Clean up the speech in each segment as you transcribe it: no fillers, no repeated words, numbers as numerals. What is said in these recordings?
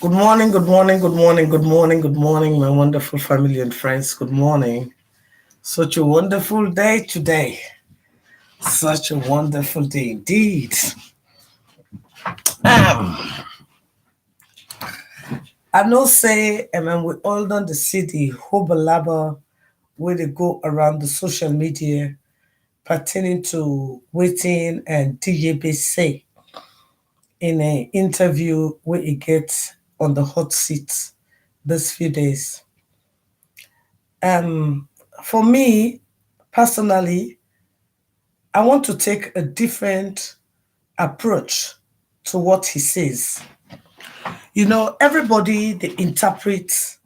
Good morning, good morning, good morning, good morning, good morning, my wonderful family and friends. Good morning. Such a wonderful day today. Such a wonderful day indeed. I know say, when we all done the city, hobalaba, where they go around the social media pertaining to waiting and DJB say in an interview where he gets on the hot seat this few days. Um, for me, personally, I want to take a different approach to what he says. Everybody they interpret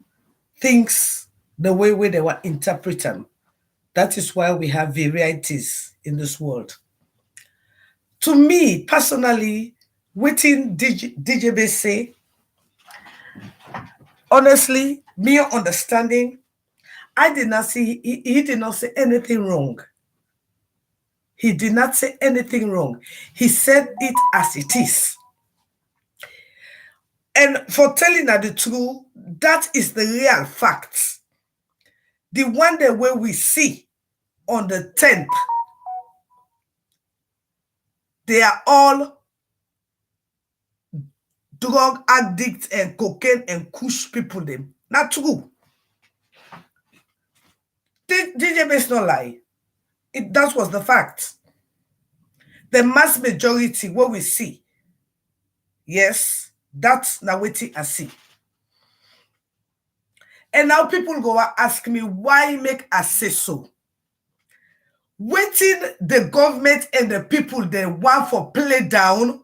things the way they were interpret them. That is why we have varieties in this world. To me personally, waiting DJB say, honestly, me understanding, I did not see he did not say anything wrong. He did not say anything wrong. He said it as it is. And for telling her the truth, that is the real fact. The one that way we see on the 10th, they are all drug addicts and cocaine and kush people them. Not true. DJ is not lie. That was the fact. The mass majority, what we see, yes, that's now what I see. And now people go and ask me, why make I say so? Waiting the government and the people they want for play down,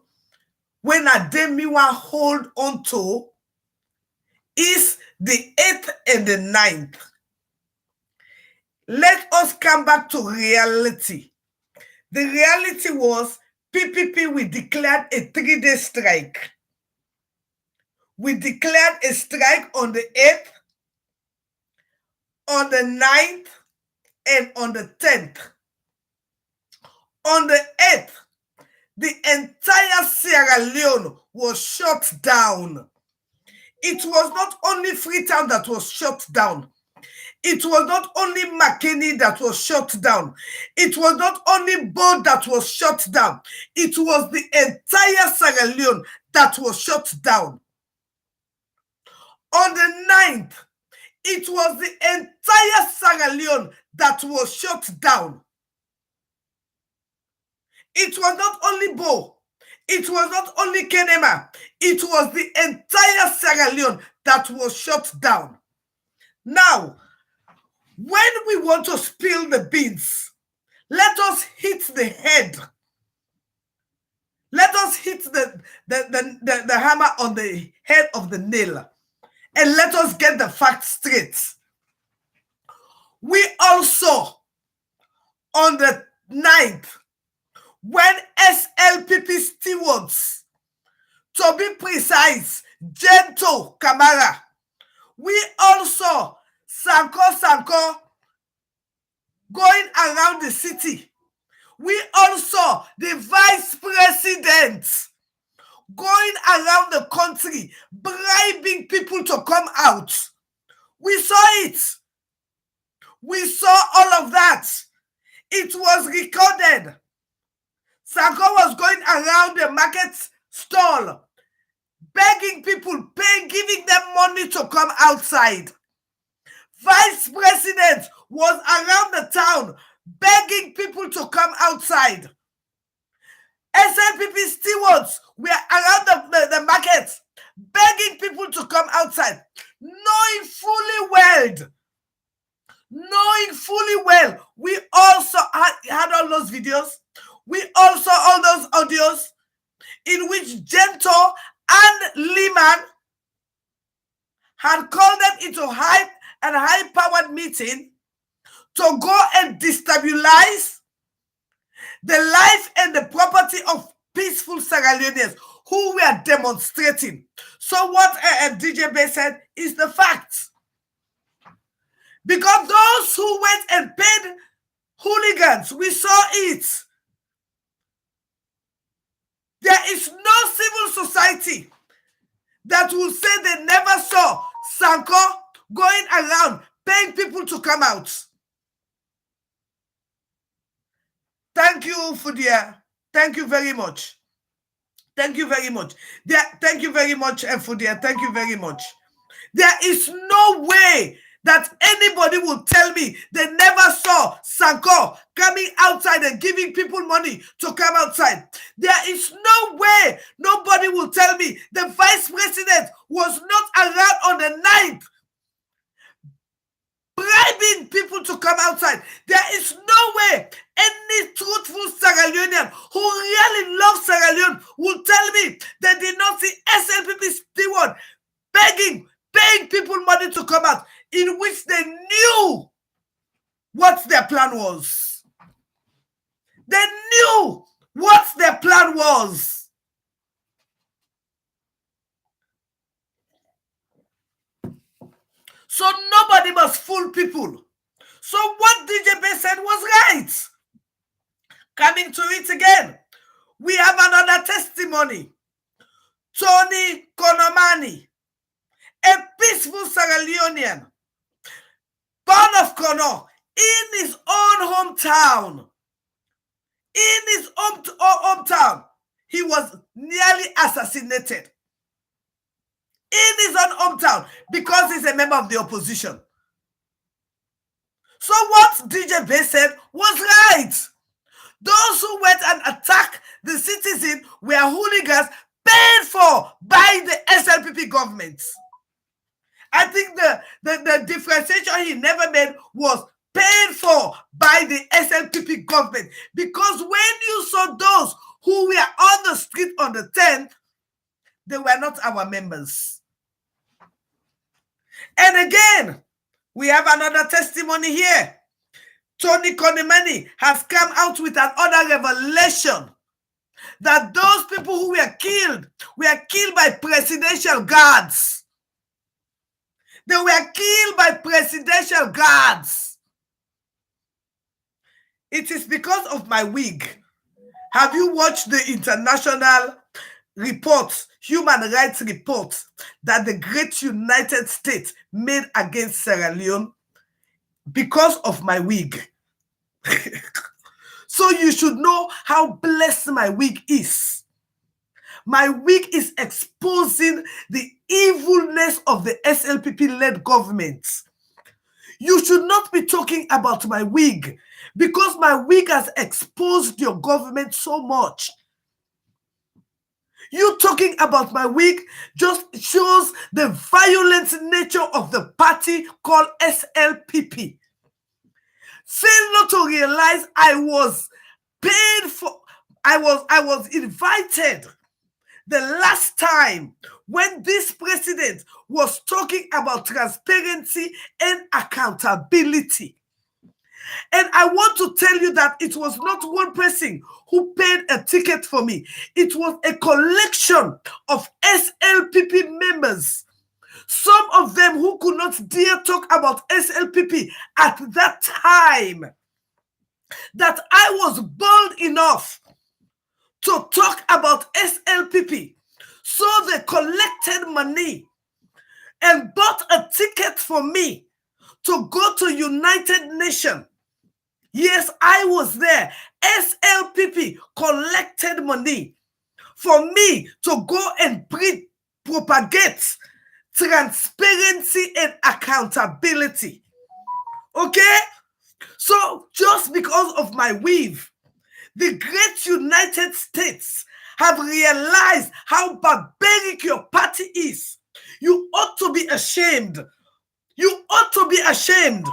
when I dem me want hold on to, is the 8th and the 9th. Let us come back to reality. The reality was PPP, we declared a 3-day strike. We declared a strike on the 8th, on the 9th, and on the 10th. On the 8th, the entire Sierra Leone was shut down. It was not only Freetown that was shut down. It was not only McKinney that was shut down. It was not only Bo that was shut down. It was the entire Sierra Leone that was shut down. On the 9th, it was the entire Sierra Leone that was shut down. It was not only Bo. It was not only Kenema. It was the entire Sierra Leone that was shut down. Now, when we want to spill the beans, let us hit the head. Let us hit the hammer on the head of the nail. And let us get the facts straight. We also, on the 9th, when SLPP stewards, to be precise, Gento Kamara, we also, Sanko, going around the city. We also, the vice president, going around the country, bribing people to come out. We saw it. We saw all of that. It was recorded. Sanko was going around the market stall, begging people, giving them money to come outside. Vice president was around the town, begging people to come outside. SLPP stewards were around the market, begging people to come outside, knowing fully well, we also had all those videos. We also all those audios in which Gento and Lehman had called them into high-powered meeting to go and destabilize the life and the property of peaceful Sierra Leoneans who were demonstrating. So what DJ Bay said is the fact. Because those who went and paid hooligans, we saw it. There is no civil society that will say they never saw Sanko going around paying people to come out. Thank you, Fudia. Thank you very much. Thank you very much. Thank you very much, Fudia. Thank you very much. There is no way that anybody will tell me they never saw Sanko coming outside and giving people money to come outside. There is no way nobody will tell me the vice president was not around on the 9th bribing people to come outside. There is no way any truthful Sierra Leonean who really loves Sierra Leone will tell me they did not see SLPP steward paying people money to come out, in which they knew what their plan was. They knew what their plan was. So nobody must fool people. So what DJ Bay said was right. Coming to it again, we have another testimony. Tony Konomani, a peaceful Sierra Leonean, born of Kono, in his own hometown. In his hometown, he was nearly assassinated. In his own hometown, because he's a member of the opposition. So what DJ Bay said was right. Those who went and attacked the citizen were hooligans paid for by the SLPP government. I think the differentiation he never made was paid for by the SLPP government. Because when you saw those who were on the street on the 10th, they were not our members. And again, we have another testimony here. Tony Konemani has come out with another revelation that those people who were killed by presidential guards. They were killed by presidential guards. It is because of my wig. Have you watched the international reports, human rights reports that the great United States made against Sierra Leone? Because of my wig. So you should know how blessed my wig is. My wig is exposing the evilness of the SLPP-led government. You should not be talking about my wig because my wig has exposed your government so much. You talking about my wig just shows the violent nature of the party called SLPP. Fail not to realize I was paid for, I was invited the last time when this president was talking about transparency and accountability. And I want to tell you that it was not one person who paid a ticket for me. It was a collection of SLPP members. Some of them who could not dare talk about SLPP at that time. That I was bold enough to talk about SLPP. So they collected money and bought a ticket for me to go to United Nations. Yes, I was there. SLPP collected money for me to go and propagate transparency and accountability. Okay? So just because of my weave, the great United States have realized how barbaric your party is. You ought to be ashamed. You ought to be ashamed.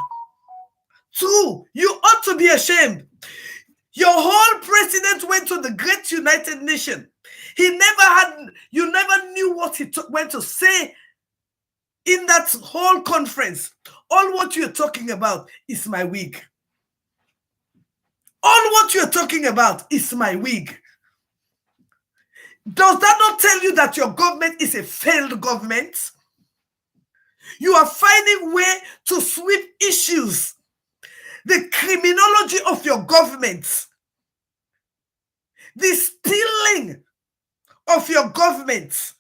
True, you ought to be ashamed. Your whole president went to the great United Nations. You never knew what he went to say in that whole conference. All what you're talking about is my wig. All what you're talking about is my wig. Does that not tell you that your government is a failed government? You are finding way to sweep issues. The criminology of your government, the stealing of your government,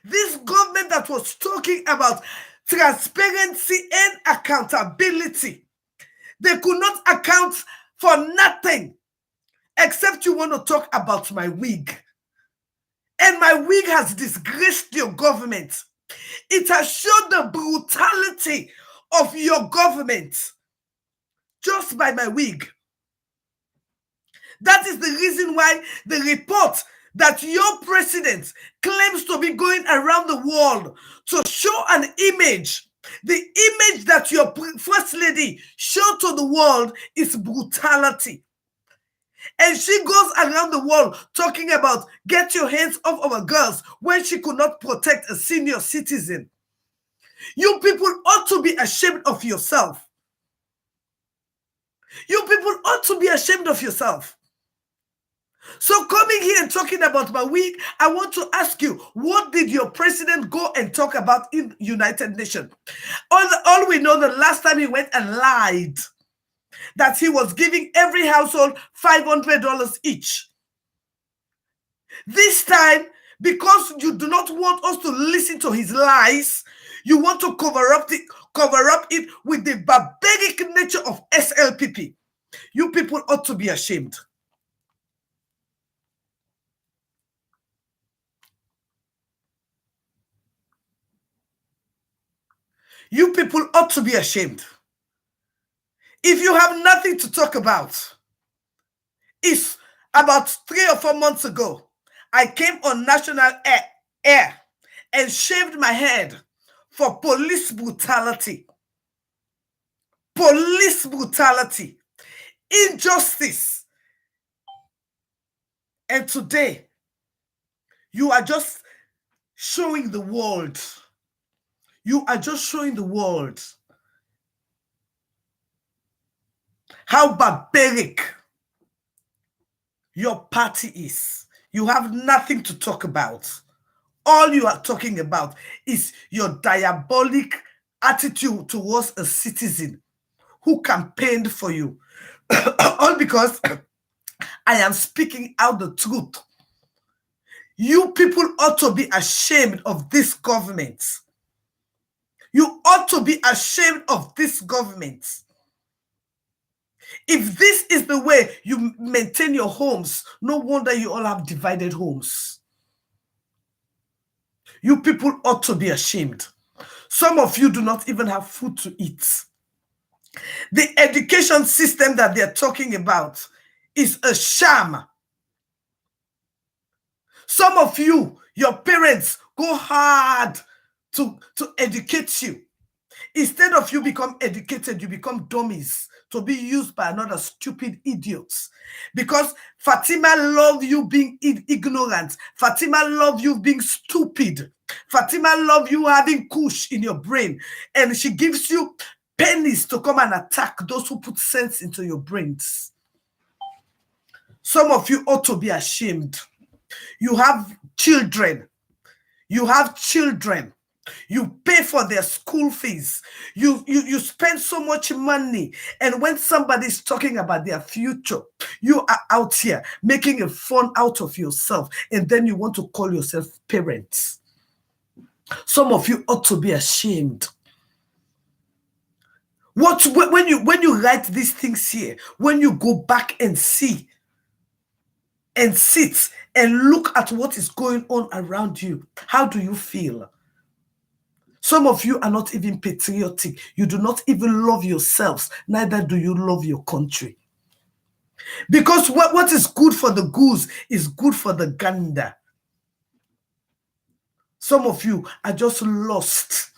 This government that was talking about transparency and accountability, they could not account for nothing except you want to talk about my wig. And my wig has disgraced your government. It has shown the brutality of your government just by my wig. That is the reason why the report that your president claims to be going around the world to show an image, the image that your first lady showed to the world is brutality. And she goes around the world talking about get your hands off our girls when she could not protect a senior citizen. You people ought to be ashamed of yourself. You people ought to be ashamed of yourself. So coming here and talking about my week, I want to ask you, what did your president go and talk about in United Nations? All we know, the last time he went and lied that he was giving every household $500 each. This time, because you do not want us to listen to his lies, you want to cover up it with the barbaric nature of SLPP. You people ought to be ashamed. You people ought to be ashamed. If you have nothing to talk about, it's about 3 or 4 months ago, I came on national air and shaved my head for police brutality. Police brutality. Injustice. And today, you are just showing the world. You are just showing the world how barbaric your party is. You have nothing to talk about. All you are talking about is your diabolic attitude towards a citizen who campaigned for you. All because I am speaking out the truth. You people ought to be ashamed of this government. You ought to be ashamed of this government. If this is the way you maintain your homes, no wonder you all have divided homes. You people ought to be ashamed. Some of you do not even have food to eat. The education system that they're talking about is a sham. Some of you, your parents go hard to educate you. Instead of you become educated, you become dummies to be used by another stupid idiots. Because Fatima loves you being ignorant. Fatima loves you being stupid. Fatima loves you having kush in your brain. And she gives you pennies to come and attack those who put sense into your brains. Some of you ought to be ashamed. You have children. You have children. You pay for their school fees. You spend so much money. And when somebody's talking about their future, you are out here making a fun out of yourself. And then you want to call yourself parents. Some of you ought to be ashamed. When you write these things here, when you go back and see and sit and look at what is going on around you, how do you feel? Some of you are not even patriotic. You do not even love yourselves. Neither do you love your country. Because what is good for the goose is good for the gander. Some of you are just lost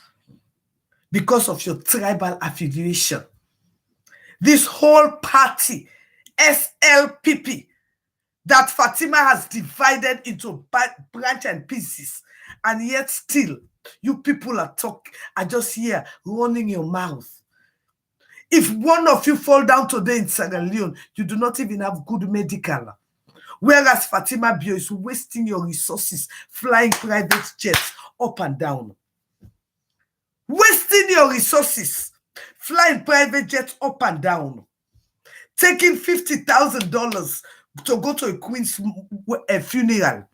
because of your tribal affiliation. This whole party, SLPP, that Fatima has divided into branch and pieces, and yet still, you people are just here running your mouth. If one of you fall down today in Sierra Leone, you do not even have good medical. Whereas Fatima Bio is wasting your resources flying private jets up and down. Wasting your resources flying private jets up and down. Taking $50,000 to go to a queen's funeral.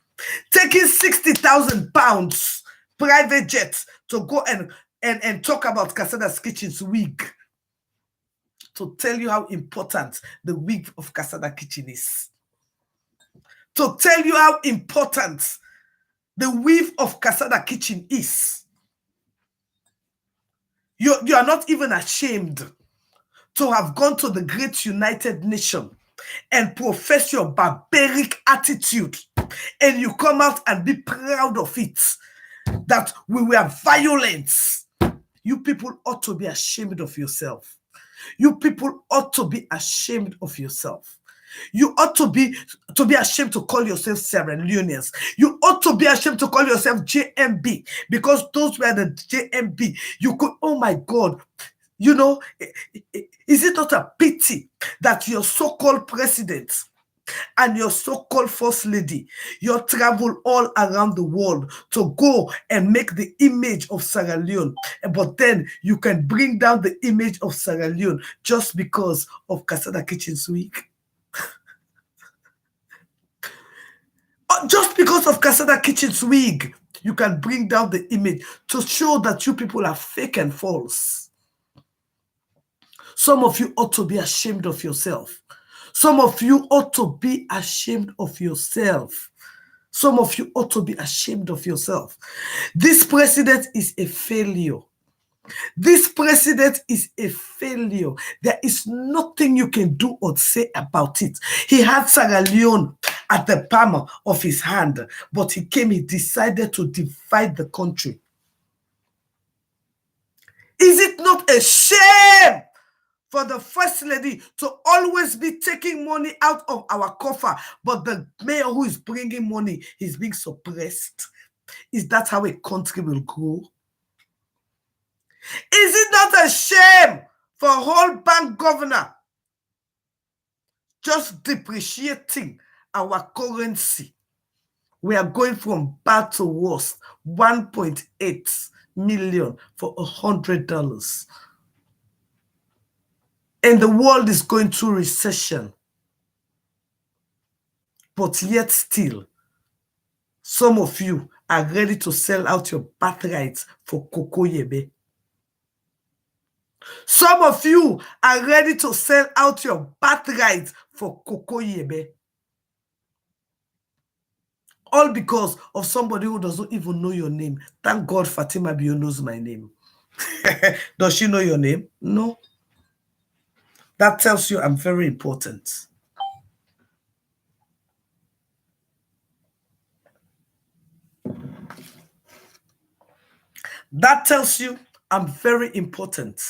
Taking £60,000 private jets to go and talk about Casada's Kitchen's wig, to tell you how important the wig of Casada Kitchen is. To tell you how important the weave of Casada Kitchen is. You are not even ashamed to have gone to the great United Nations and profess your barbaric attitude, and you come out and be proud of it, that we were violent. You people ought to be ashamed of yourself. You people ought to be ashamed of yourself. You ought to be ashamed to call yourself Sierra Leoneans. You ought to be ashamed to call yourself JMB, because those were the JMB. You could, oh my God, you know, is it not a pity that your so-called president and your so-called first lady, you travel all around the world to go and make the image of Sierra Leone, but then you can bring down the image of Sierra Leone just because of Casada Kitchen's wig? Just because of Casada Kitchen's wig, you can bring down the image to show that you people are fake and false. Some of you ought to be ashamed of yourself. Some of you ought to be ashamed of yourself. Some of you ought to be ashamed of yourself. This president is a failure. This president is a failure. There is nothing you can do or say about it. He had Sierra Leone at the palm of his hand, but he decided to divide the country. Is it not a shame for the first lady to always be taking money out of our coffer, but the mayor who is bringing money is being suppressed? Is that how a country will grow? Is it not a shame for a whole bank governor just depreciating our currency? We are going from bad to worse. 1.8 million for $100. And the world is going through recession. But yet still, some of you are ready to sell out your birthrights for Coco Yebe. Some of you are ready to sell out your birthrights for Coco Yebe. All because of somebody who doesn't even know your name. Thank God Fatima Bio knows my name. Does she know your name? No. That tells you I'm very important. That tells you I'm very important.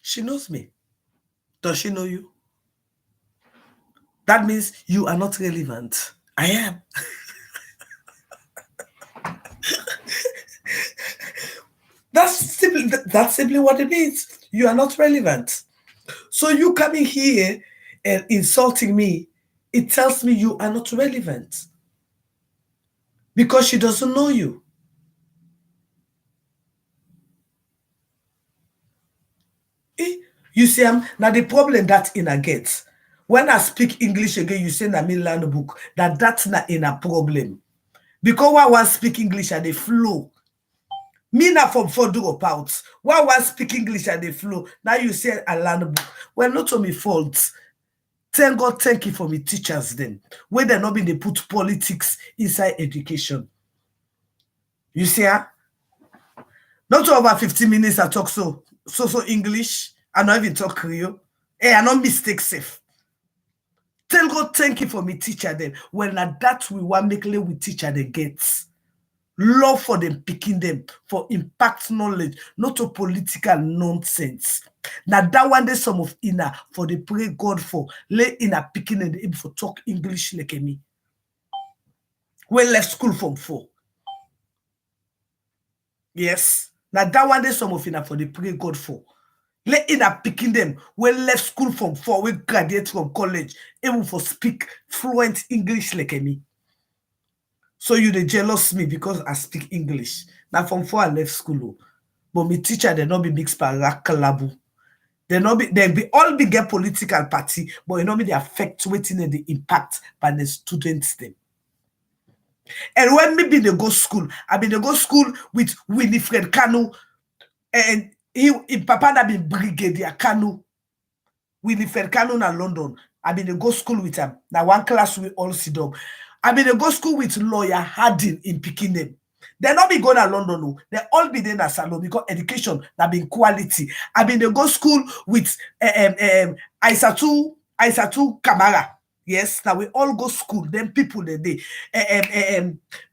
She knows me. Does she know you? That means you are not relevant. I am. That's simply what it means. You are not relevant. So you coming here and insulting me, it tells me you are not relevant. Because she doesn't know you. You see, now the problem that in a gets, when I speak English again, you say na me learn book, that's not in a problem. Because when I speak English and they flow, me not from 4 dropouts. Why was speak English and they flow? Now you say I learn a book. Well, not to me fault. Thank God, thank you for me teachers then. When they're not being they put politics inside education. You see, huh? Not over 15 minutes I talk so English. I not even talk Creole. Hey, I not mistake safe. Tell God, thank you for me teacher then. Well, now that we want make lay with teacher they get. Love for them, picking them for impact knowledge, not a political nonsense. Now that one day some of Ina for the pray God for lay Ina picking and able for talk English like me. We left school from 4. Yes. Now that one day some of Ina for the pray God for. Let Ina picking them. We left school from 4. We graduate from college able for speak fluent English like me. So you they jealous me because I speak English. Now from 4 I left school. But my teacher they not be mixed by rakalabu. They all be get political party, but you know me they affect waiting and the impact by the students them. And when me been to go school, I been to go school with Winifred Kanu, and he papa na been Brigadier Kanu. Winifred Kanu na London. I been to go school with him. Now one class we all sit up. I been to go school with lawyer Harding in Picking. They not be going to London, no. They all be there in salon because education that been quality. I been to go school with Aisatu Kamara. Yes, now we all go school. Them people they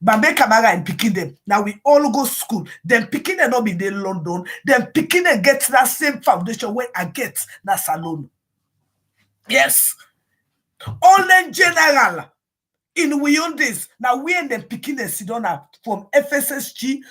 Bambe Kamara and picking them. Now we all go school. Them picking them not be there in London. Them picking them get that same foundation where I get that salon. Yes. All them general in we own this. Now we and them picking them sit down from FSSG.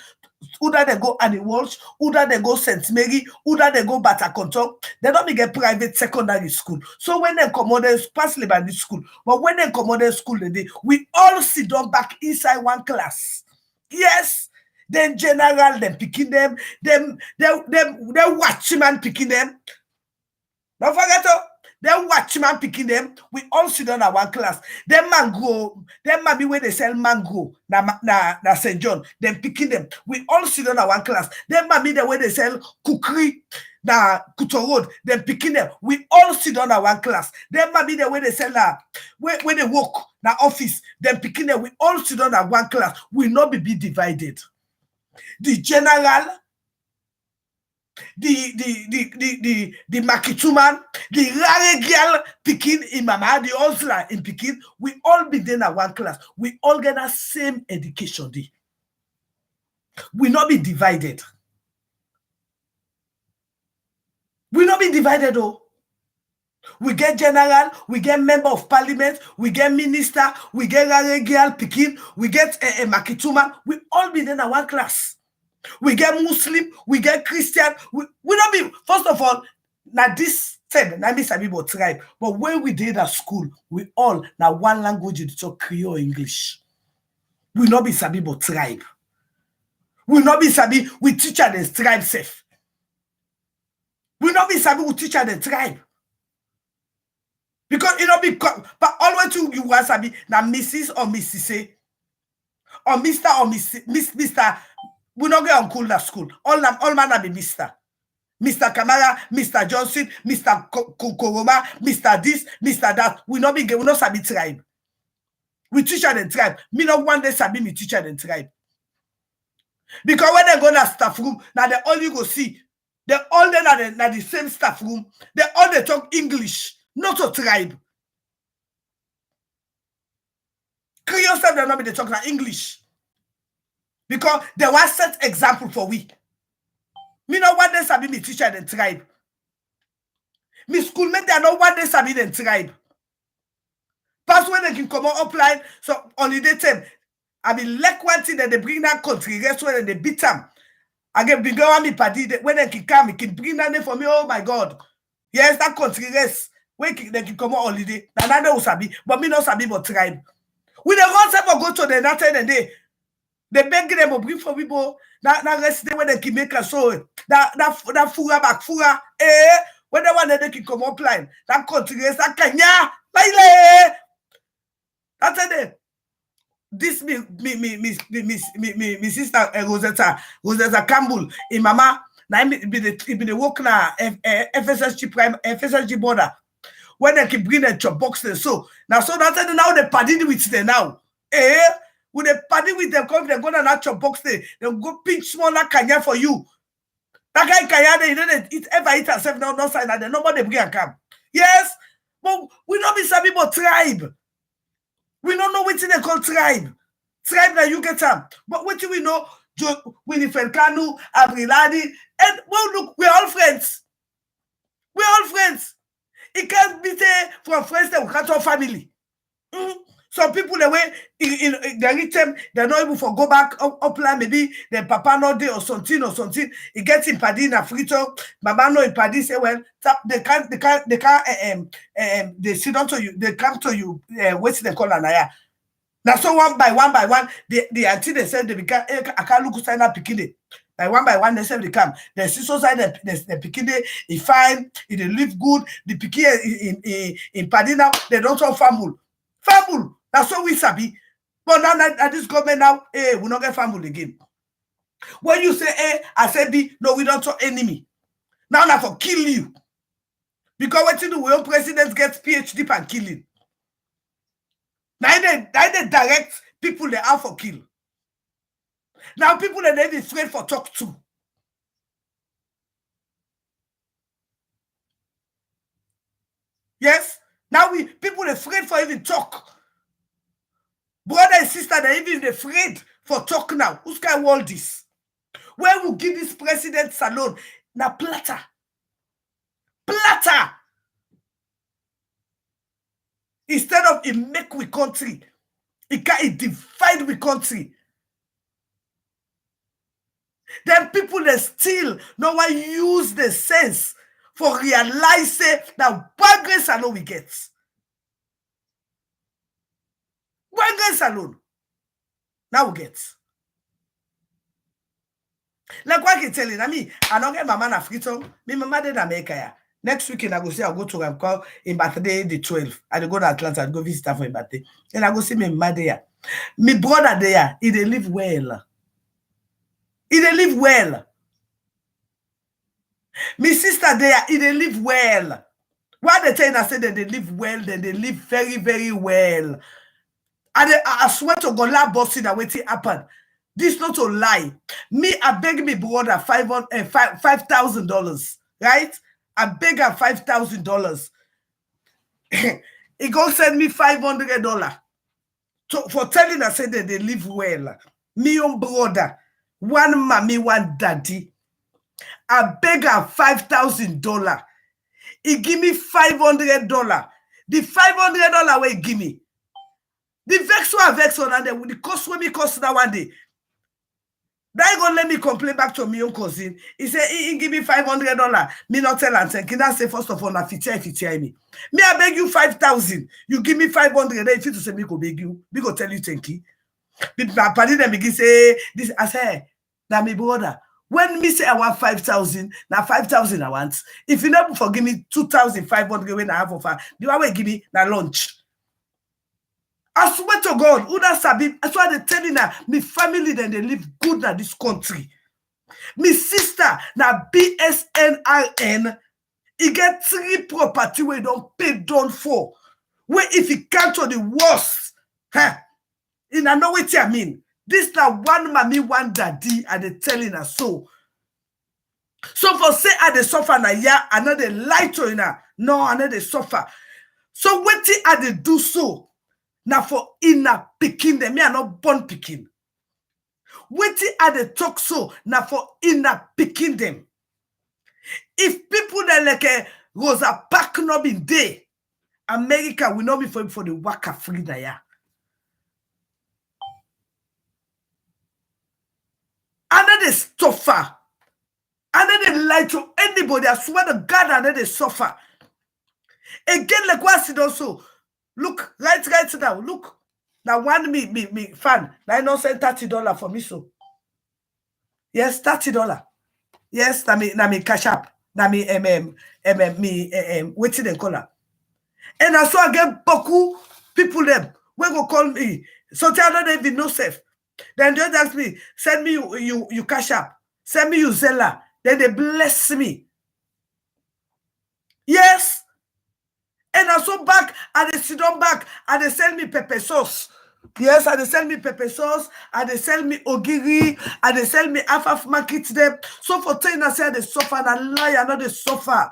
Either they go Annie Walsh, either they go St. Mary, either they go Batakonto. They don't get private secondary school. So when they come on, they pass Lebanese school. But when they come on the school, we all sit down back inside one class. Yes. Then general, them picking them, them watchman picking them. Don't forget to. Then watchman picking them, we all sit down at one class. Then mango, then maybe where they sell mango, na St. John, then picking them, we all sit down at one class. Then maybe the way they sell cookery, na Kuto Road, then picking them, we all sit down at one class. Then maybe the way they sell where they work, na office, then picking them, we all sit down at one class. We not be divided. The general, the Makituman, the rare girl picking in Mama, the Osla in picking, we all be there at one class. We all get the same education. We not be divided. We not be divided, though. We get general, we get member of parliament, we get minister, we get rare girl picking, we get a Makituman. We all be there at one class. We get Muslim, we get Christian. We don't be, first of all, now this said, I miss about tribe, but when we did at school, we all, now one language, it's talk Creole English. We not be sabi about tribe. We not be sabi, we teach the tribe safe. We not be sabi, we teach the tribe. Because it not be, but always you want sabi, now Mrs. or Mrs. or Mr. or Mr. We not get on cool that school. All man be Mr. Mr. Kamara, Mr. Johnson, Mr. Koroma, Mr. this, Mr. that. We not sabi tribe. We teacher the tribe. Me not one day sabi me teacher the tribe. Because when they go to staff room, now they all you go see. They all then na the same staff room. They all they talk English, not a tribe. Creole stuff they not be they talk na English. Because there was set example for we. Me no one day sabi me teacher the tribe. Me schoolmate they no one day sabi the tribe. Pass when they can come on upline. So holiday time, I mean like one thing that they bring that country rest when they beat them. I get bigger on me party when they can come, can bring that name for me. Oh my God. Yes, that country rest. When they can come on holiday. Another will sabi, but me no sabi but tribe. We the ones ever go to the night and day. They beg them to bring for people that rest day when they can make a show. That fura back fura. When the one that they can come up line. That country is that kanya. That's it. This me sister Rosetta Campbell in Mama. Now be the work na FSSG prime FSSG border. When they can bring the chop box there. So now now they party with them now. When they party with them, come they go to that chop box there, they'll go pinch smaller kanya for you. That guy kanya, they don't ever eat herself now, no sign that nobody bring a come. Yes, but we don't be sabi about tribe. We don't know what they call tribe. Tribe that you get them. But what do we know? Winifred Kanu, Abriladi, and well, look, we're all friends. We're all friends. It can't be there from friends that we can't have family. Some people the way in the reach them, they're not able to go back upline, maybe their papa not there or something. It gets in paddy in a frito, mama no in paddy say, well, they can't they sit down to you, they come to you, what's the call anaya. Now so one by one, the auntie they said they become I can't look sign up picking it. By one, they said they come. The sister side the picking it, it fine, it live good, the picking in paddy now, they don't have family. Family. That's what we sabi. But now at this government now, hey, we not get family again. When you say A, I say B, no, we don't talk enemy. Now I for kill you. Because what you do, when president gets PhD and killing. Now they direct people they are for kill. Now people that they be afraid for talk to. Yes? Now people are afraid for even talk. Brother and sister, they're even afraid for talk now. Who's can hold this? Where will give this president salon? Now platter. Platter. Instead of it make we country, it divide we country. Then people they still no one use the sense for realizing that one grace alone we get. One grace alone. Now we get. Like what I can tell you, I don't get my man African. Me mama did America. Next weekend I go see I go to call in birthday the 12th. I go to Atlanta and go visit her for a birthday. Then I go see me mama there. Me brother there, he they live well. He they live well. Me sister there, he they live well. Why they tell you I say that they live well, then they live very, very well. And I swear to God, la bossy that waiting happen. This not a lie. Me, I beg me brother $5,000, right? I beg her $5,000. He go send me $500 for telling us that they live well. Me own brother, one mommy, one daddy. I beg her $5,000. He give me $500. The $500 way he give me. The vex on and then the cost when me cost that one day. That gonna let me complain back to my own cousin. He said he give me $500. Me not tell and say, can I say first of all na if me? Me I beg you 5,000. You give me 500. Then if you to say me go beg you, me go tell you thank you. But party them begin say this. I say now me brother. When me say I want 5,000, now 5,000 I want. If you never forgive me 2,500 when I have offer, the one way give me na lunch. I swear to God, who that sabi? That's why they telling her, me family then they live good in this country. Me sister na BSNRN, he get 3 property where he don't pay down for. Where if he can't to the worst, in I know what I mean. This na one mommy, one daddy, and they telling her so. So for say I they suffer na yeah, I know they lie to her. No, I know they suffer. So what I they do so? Now for inner picking them, me are not born picking. Waiting at the talk so now for inner picking them. If people that like a Rosa Parks not be there, America will not be for the waka free there. And then they suffer. And then they lie to anybody. I swear to God, and then they suffer. Again, like what I also. Look, right now. Look. Now one me fan. Now I not send $30 for me so. Yes, $30. Yes, na me cash up. Na me waiting the color. And I saw again beaucoup people them. When go call me. So tell them they be no safe. Then they ask me, send me you cash up. Send me you Zella. Then they bless me. Yes. And I saw back, and they sit down back, and they sell me pepper sauce. Yes, and they sell me pepper sauce, and they sell me ogiri, and they sell me half market them. So for 10 I say they suffer, and I lie, and not they suffer.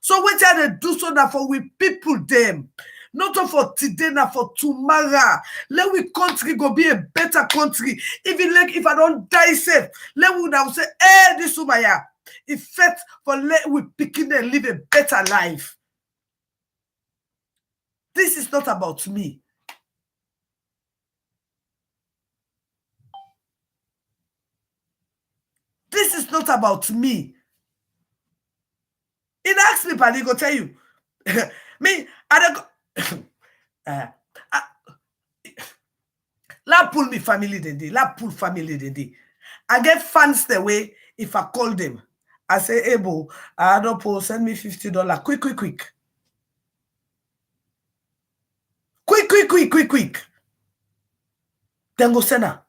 So what they do so that for we people them. Not for today, not for tomorrow. Let we country go be a better country. Even like if I don't die safe, let we now say, hey, this Umaya. Effect for let we picking and live a better life. This is not about me. This is not about me. It asks me, but he go tell you. Me, I don't la pull me family the day. La pull family the day. I get fans the way if I call them. I say, hey, bo, I don't post, send me $50. Quick. Quick. Then go send her.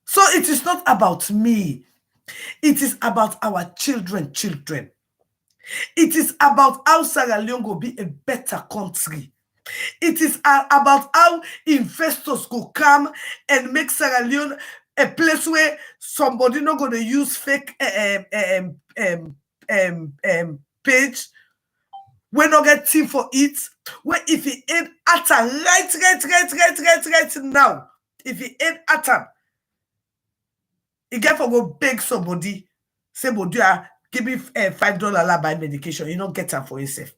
So it is not about me. It is about our children. It is about how Sierra Leone will be a better country. It is about how investors go come and make Sierra Leone a place where somebody not going to use fake page. We not get team for it. Where if he ain't atom right now, if he ain't atom, he get for go beg somebody, say, Bodia, give me $5 la buy medication. You don't get her for yourself.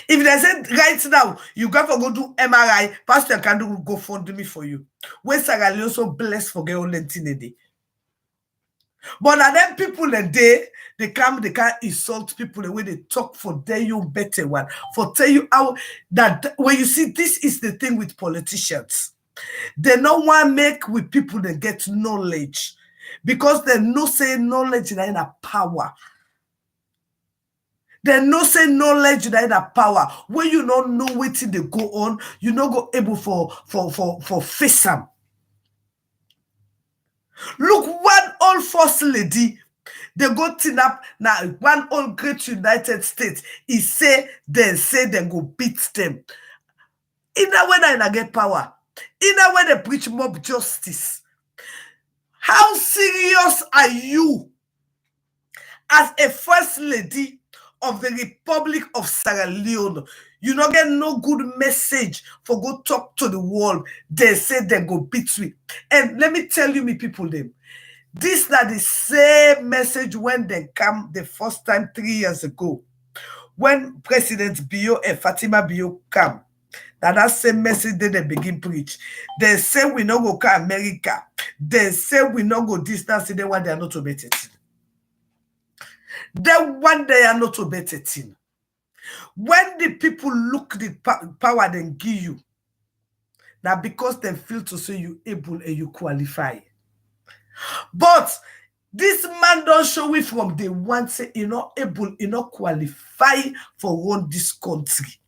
If they say right now, you got to go do MRI, pastor can do go fund me for you. When Sierra Leone so blessed for get only thing a day. But now them people a day, they can't insult people the way they talk for tell you better one. For tell you how that when you see this is the thing with politicians. They don't want to make with people that get knowledge. Because they no say knowledge in a power. They no say knowledge in a power. When you don't know what they go on, you not go able for face them. Look, one old first lady, they go tin up now. One old great United States, he say they go beat them. In a way they get power. In a way they preach mob justice. How serious are you as a first lady of the Republic of Sierra Leone? You don't get no good message for go talk to the world. They say they go beat me. And let me tell you, me people, them. This not the same message when they come the first time 3 years ago. When President Bio and Fatima Bio come. That same message they begin preach. They say we not go to America. They say we not go distance. They want they are not to bet it. They want they are not to bet it in. When the people look the power they give you, now because they feel to say you able and you qualify. But this man don't show it from the one say you not able, you not qualify for run this country.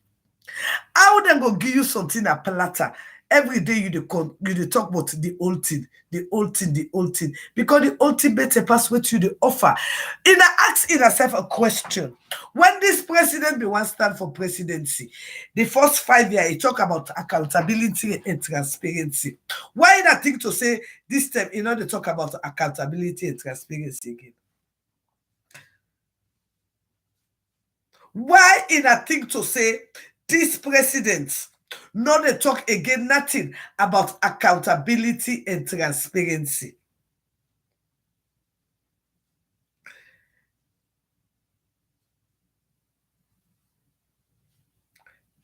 How they go give you something a platter? Every day you talk about the old thing, because the old thing better pass what you the offer. In ask in yourself a question. When this president be one stand for presidency, the first 5 years he talk about accountability and transparency. Why not think to say this time in order to talk about accountability and transparency again? Why in a thing to say this president not they talk again nothing about accountability and transparency?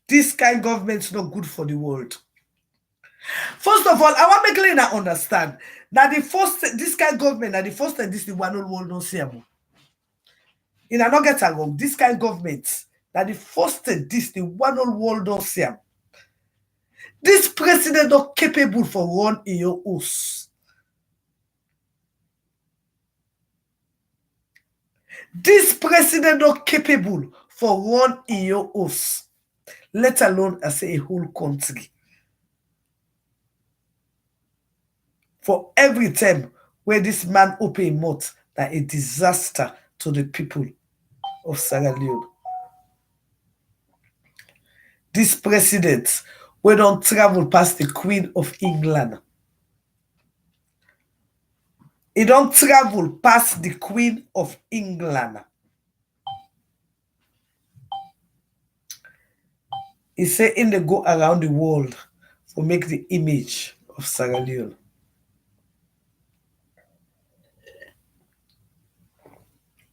This kind of government is not good for the world. First of all, I want to make Lena understand that this kind of government, that the first time this the one whole world don't see them. In a not get wrong, this kind of government, that the first time this the one whole world don't see them. This president not capable for run in your house. This president not capable for run in your house, let alone as a whole country. For every time where this man open his mouth, that a disaster to the people of Sierra Leone. This president, we don't travel past the Queen of England. He don't travel past the Queen of England. He say in the go around the world for make the image of Sierra Leone.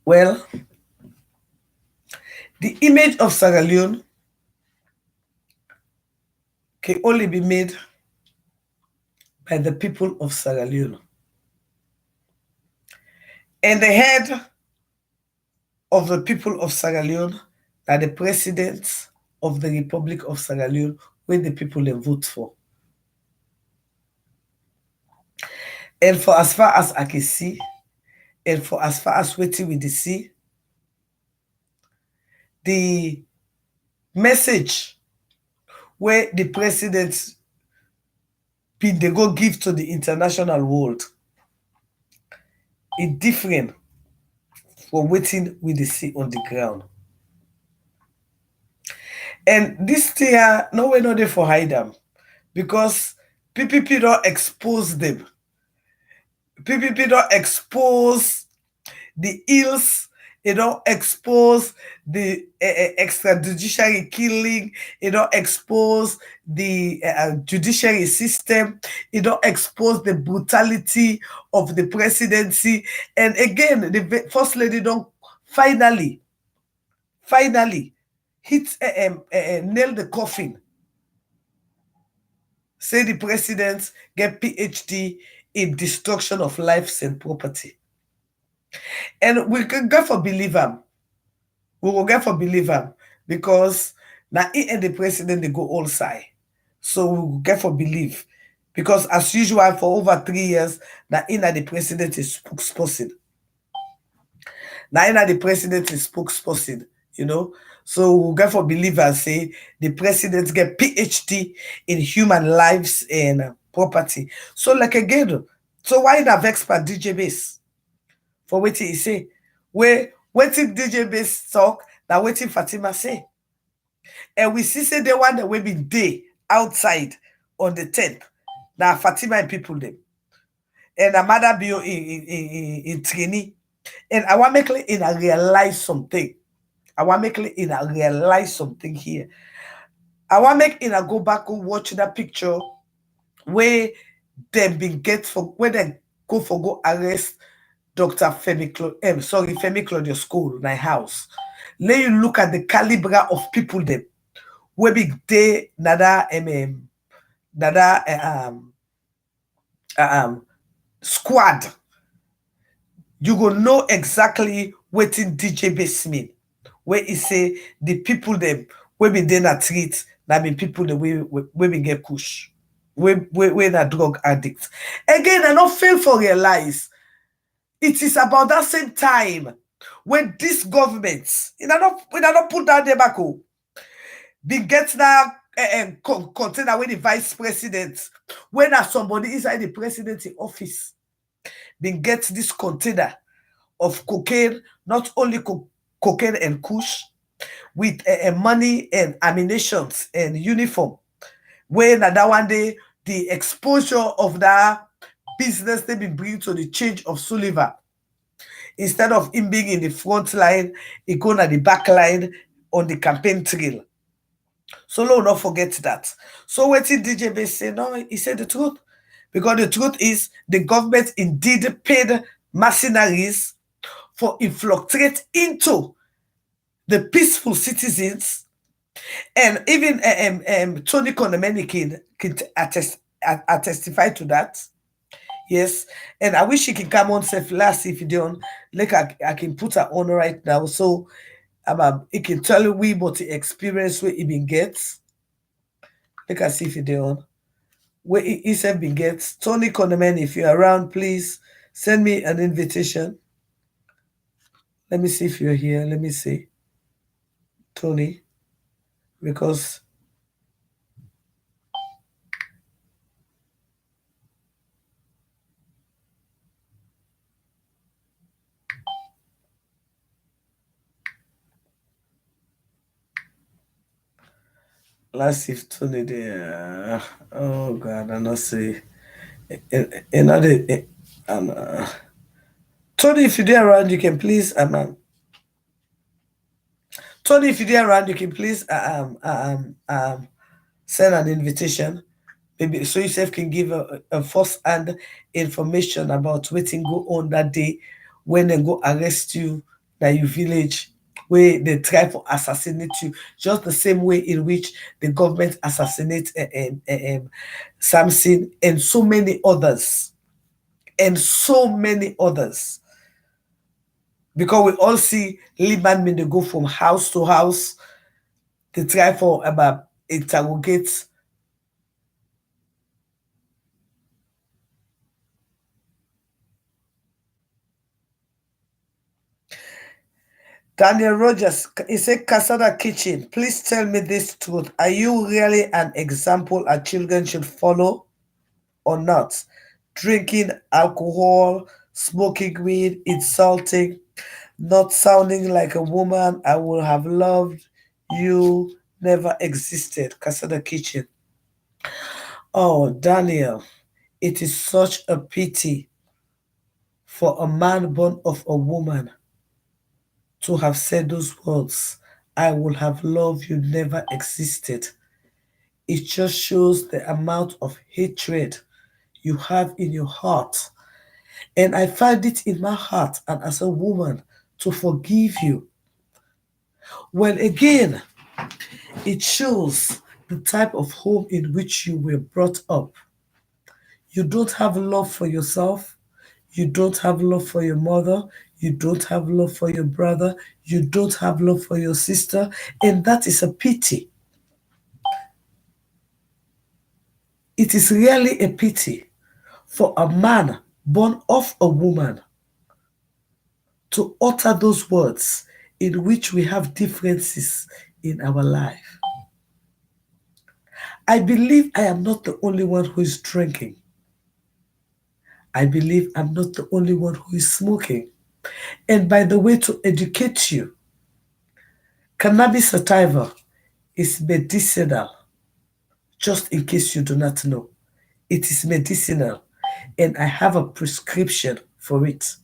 Well, the image of Sierra Leone can only be made by the people of Sierra Leone. And the head of the people of Sierra Leone are the president of the Republic of Sierra Leone, where the people they vote for. And for as far as I can see, and for as far as waiting with the see, the message where the president been they go give to the international world. It different from waiting with the see on the ground. And this thing no way no there for hide them because PPP don't expose them. PPP don't expose the ills, it don't expose the extrajudiciary killing, it don't expose the judiciary system, it don't expose the brutality of the presidency. And again, the first lady don't finally hit nail the coffin. Say the president get PhD in destruction of lives and property. And we can go for believe him. We will get for believe him because now he and the president they go all side. So we will get for believe. Because as usual for over 3 years, now in the president is spokesperson. Now in the president is spokesperson, you know. So we'll get for believe and say the president get PhD in human lives and property. So like again, so why not vex per DJ base? For what he say, where waiting DJ base talk, now waiting Fatima say. And we see say the one that will be day outside on the 10th. Now Fatima and people them. And a mother be in training. And I want make in a realize something. I want make in a realize something here. I want make in a go back and watch that picture where they been get for where they go for go arrest Dr. Femi Claudio School, my house. Let you look at the caliber of people them. Where big day nada squad. You go know exactly what in DJ base mean. Where he say the people them where be then a treat that be people the way we get push. Where the drug addicts. Again, I not fail for realize. It is about that same time when this government, we not put down the back, be get that container with the vice president, when somebody inside the president's office, been get this container of cocaine, not only cocaine and kush, with money and ammunitions and uniform. When that one day, the exposure of that business they been bringing to the change of Sullivan. Instead of him being in the front line, he go at the back line on the campaign trail. So no, not forget that. So what did DJ Base say? No, he said the truth. Because the truth is the government indeed paid mercenaries for infiltrate into the peaceful citizens. And even Tony Konomeni can testify to that. Yes, and I wish she can come on self last if you don't. Like I can put her on right now, so it can tell you we about the experience where he been gets. Let us see if you don't. Where he said been gets. Tony Konomen, if you're around, please send me an invitation. Let me see if you're here. Let me see, Tony, because. Let's see if Tony there. Oh God, I not see. Another, Tony, if you're around, you can please Tony, if you're around, you can please send an invitation. Maybe so yourself can give a first-hand information about what go on that day when they go arrest you that you village where they try to assassinate you, just the same way in which the government assassinate Samson and so many others. And so many others. Because we all see Liban men they go from house to house, they try for about interrogate. Daniel Rogers, he said, Casada Kitchen, please tell me this truth. Are you really an example our children should follow or not? Drinking alcohol, smoking weed, insulting, not sounding like a woman I would have loved you never existed. Casada Kitchen. Oh, Daniel, it is such a pity for a man born of a woman to have said those words. I would have loved you never existed. It just shows the amount of hatred you have in your heart. And I find it in my heart and as a woman to forgive you. When again, it shows the type of home in which you were brought up. You don't have love for yourself. You don't have love for your mother. You don't have love for your brother. You don't have love for your sister. And that is a pity. It is really a pity for a man born of a woman to utter those words in which we have differences in our life. I believe I am not the only one who is drinking. I believe I'm not the only one who is smoking. And by the way, to educate you, cannabis sativa is medicinal, just in case you do not know. It is medicinal, and I have a prescription for it.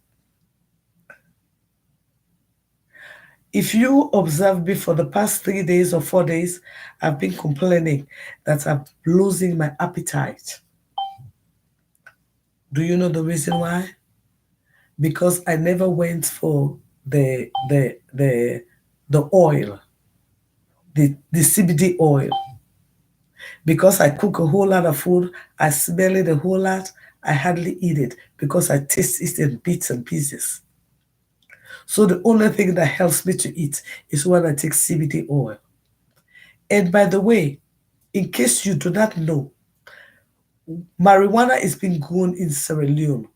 If you observe me for the past 3 days or 4 days, I've been complaining that I'm losing my appetite. Do you know the reason why? Because I never went for the oil, the CBD oil. Because I cook a whole lot of food, I smell it a whole lot, I hardly eat it because I taste it in bits and pieces. So the only thing that helps me to eat is when I take CBD oil. And by the way, in case you do not know, marijuana is being grown in Sierra Leone.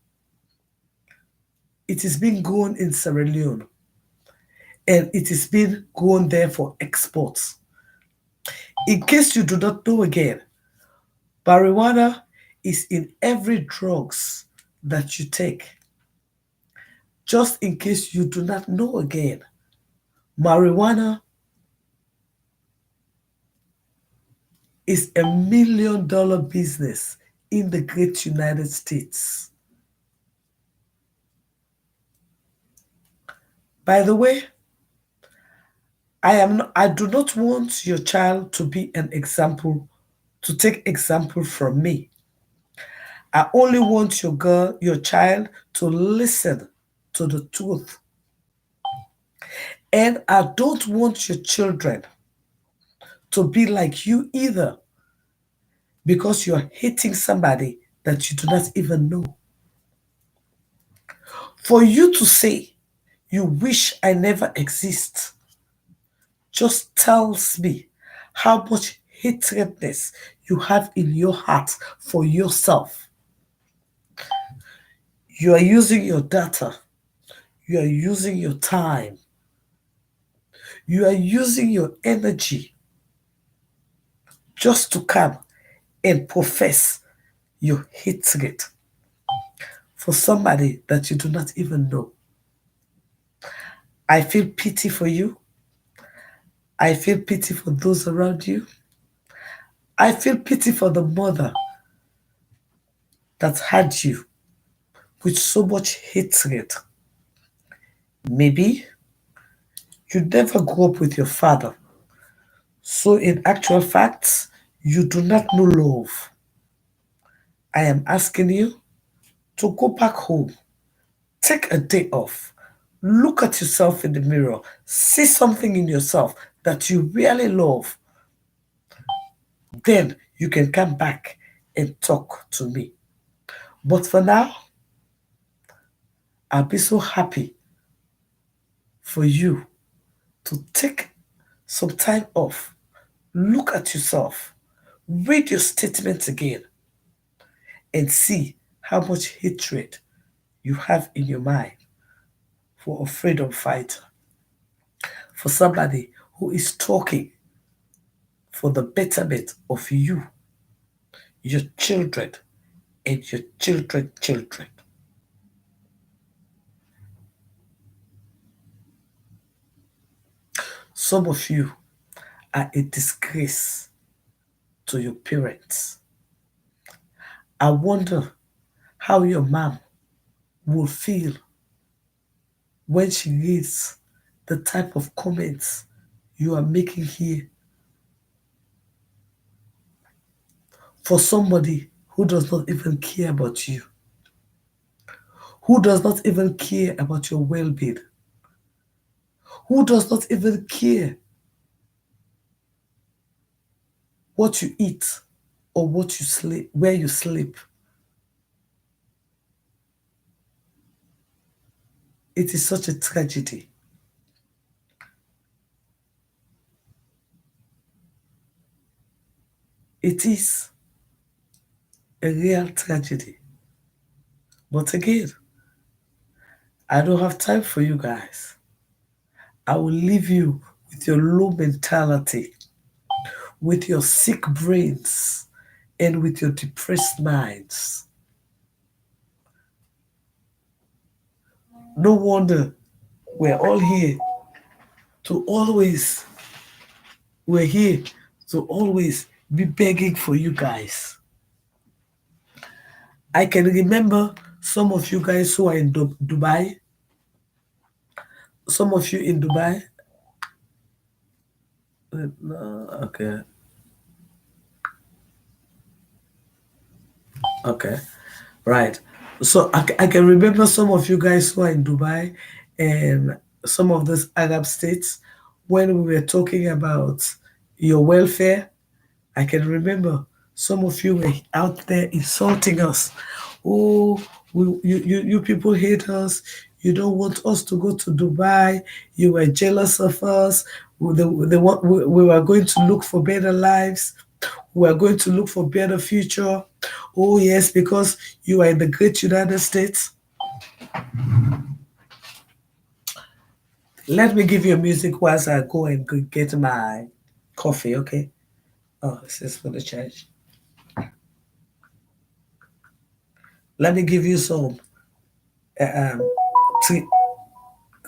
It is being grown in Sierra Leone, and it is being grown there for exports. In case you do not know again, marijuana is in every drugs that you take. Just in case you do not know again, marijuana is $1 million business in the great United States. By the way, I do not want your child to be an example, to take example from me. I only want your child to listen to the truth. And I don't want your children to be like you either because you're hating somebody that you do not even know. For you to say, you wish I never exist, just tells me how much hatredness you have in your heart for yourself. You are using your data. You are using your time. You are using your energy just to come and profess your hatred for somebody that you do not even know. I feel pity for you. I feel pity for those around you. I feel pity for the mother that had you with so much hatred. Maybe you never grew up with your father. So in actual fact, you do not know love. I am asking you to go back home. Take a day off. Look at yourself in the mirror. See something in yourself that you really love. Then you can come back and talk to me. But for now, I'll be so happy for you to take some time off. Look at yourself. Read your statement again and see how much hatred you have in your mind for a freedom fighter. for somebody who is talking for the betterment of you, your children, and your children's children. Some of you are a disgrace to your parents. I wonder how your mom will feel when she reads the type of comments you are making here for somebody who does not even care about you, who does not even care about your well being, who does not even care what you eat or what you sleep, where you sleep. It is such a tragedy. It is a real tragedy. But again, I don't have time for you guys. I will leave you with your low mentality, with your sick brains, and with your depressed minds. No wonder we're all here to always, we're here to always be begging for you guys. I can remember some of you guys who are in Dubai, some of you in Dubai. No, okay, okay, right. So I can remember some of you guys who are in Dubai and some of these Arab states when we were talking about your welfare. I can remember some of you were out there insulting us. Oh, you people hate us. You don't want us to go to Dubai. You were jealous of us. We were going to look for better lives. We are going to look for better future. Oh yes, because you are in the great United States. Let me give you music whilst I go and get my coffee, okay? Oh, this is for the charge. Let me give you some tea.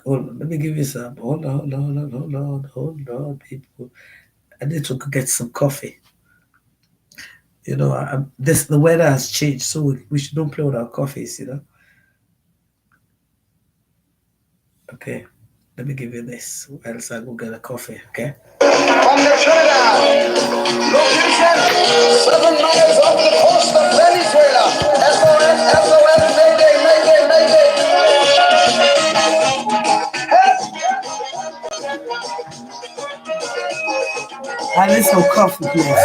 Hold on, let me give you some. Hold on, hold on, hold on, hold on, people. I need to go get some coffee. You know, this the weather has changed, so we should don't play with our coffees. You know. Okay, let me give you this. Else I go get a coffee. Okay. From the Trinidad, location 7 miles off the coast of Venezuela. SOS, SOS, Mayday, Mayday, Mayday. I need some coffee, please.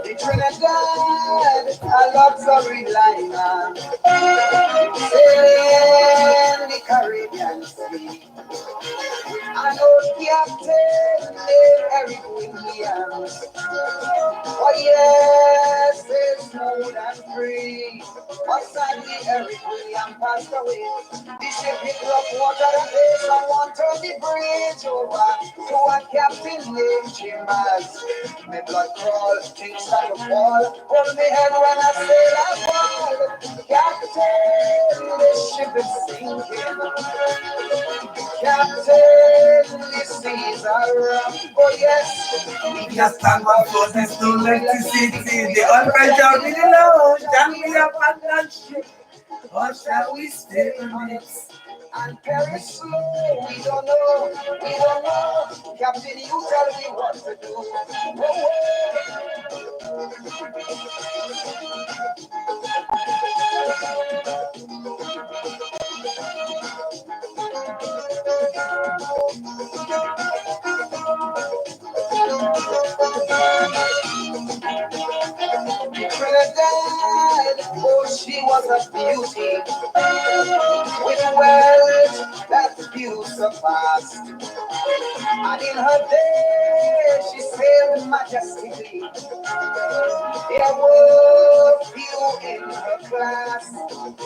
The Trinidad, a luxury liner, sailing the Caribbean Sea. I know Captain Eric Williams. Oh yes, it's smooth and free. But sadly, Eric Williams passed away. The ship hit rough water and they someone turned the bridge over to a captain named Chambers. My blood crawl, things start to fall. Hold me head when I sail I fall. Captain, this ship is sinking. Captain, the seas are rough. Oh yes, we just stand up for this no electricity. The oil pressure really low. Shall we abandon ship or shall we stay on it and perish slow? We don't know. We don't know. Captain, you tell me what to do. Trinidad, oh, she was a beauty with wealth that few surpassed. And in her day, she sailed majestically. There were few in her class.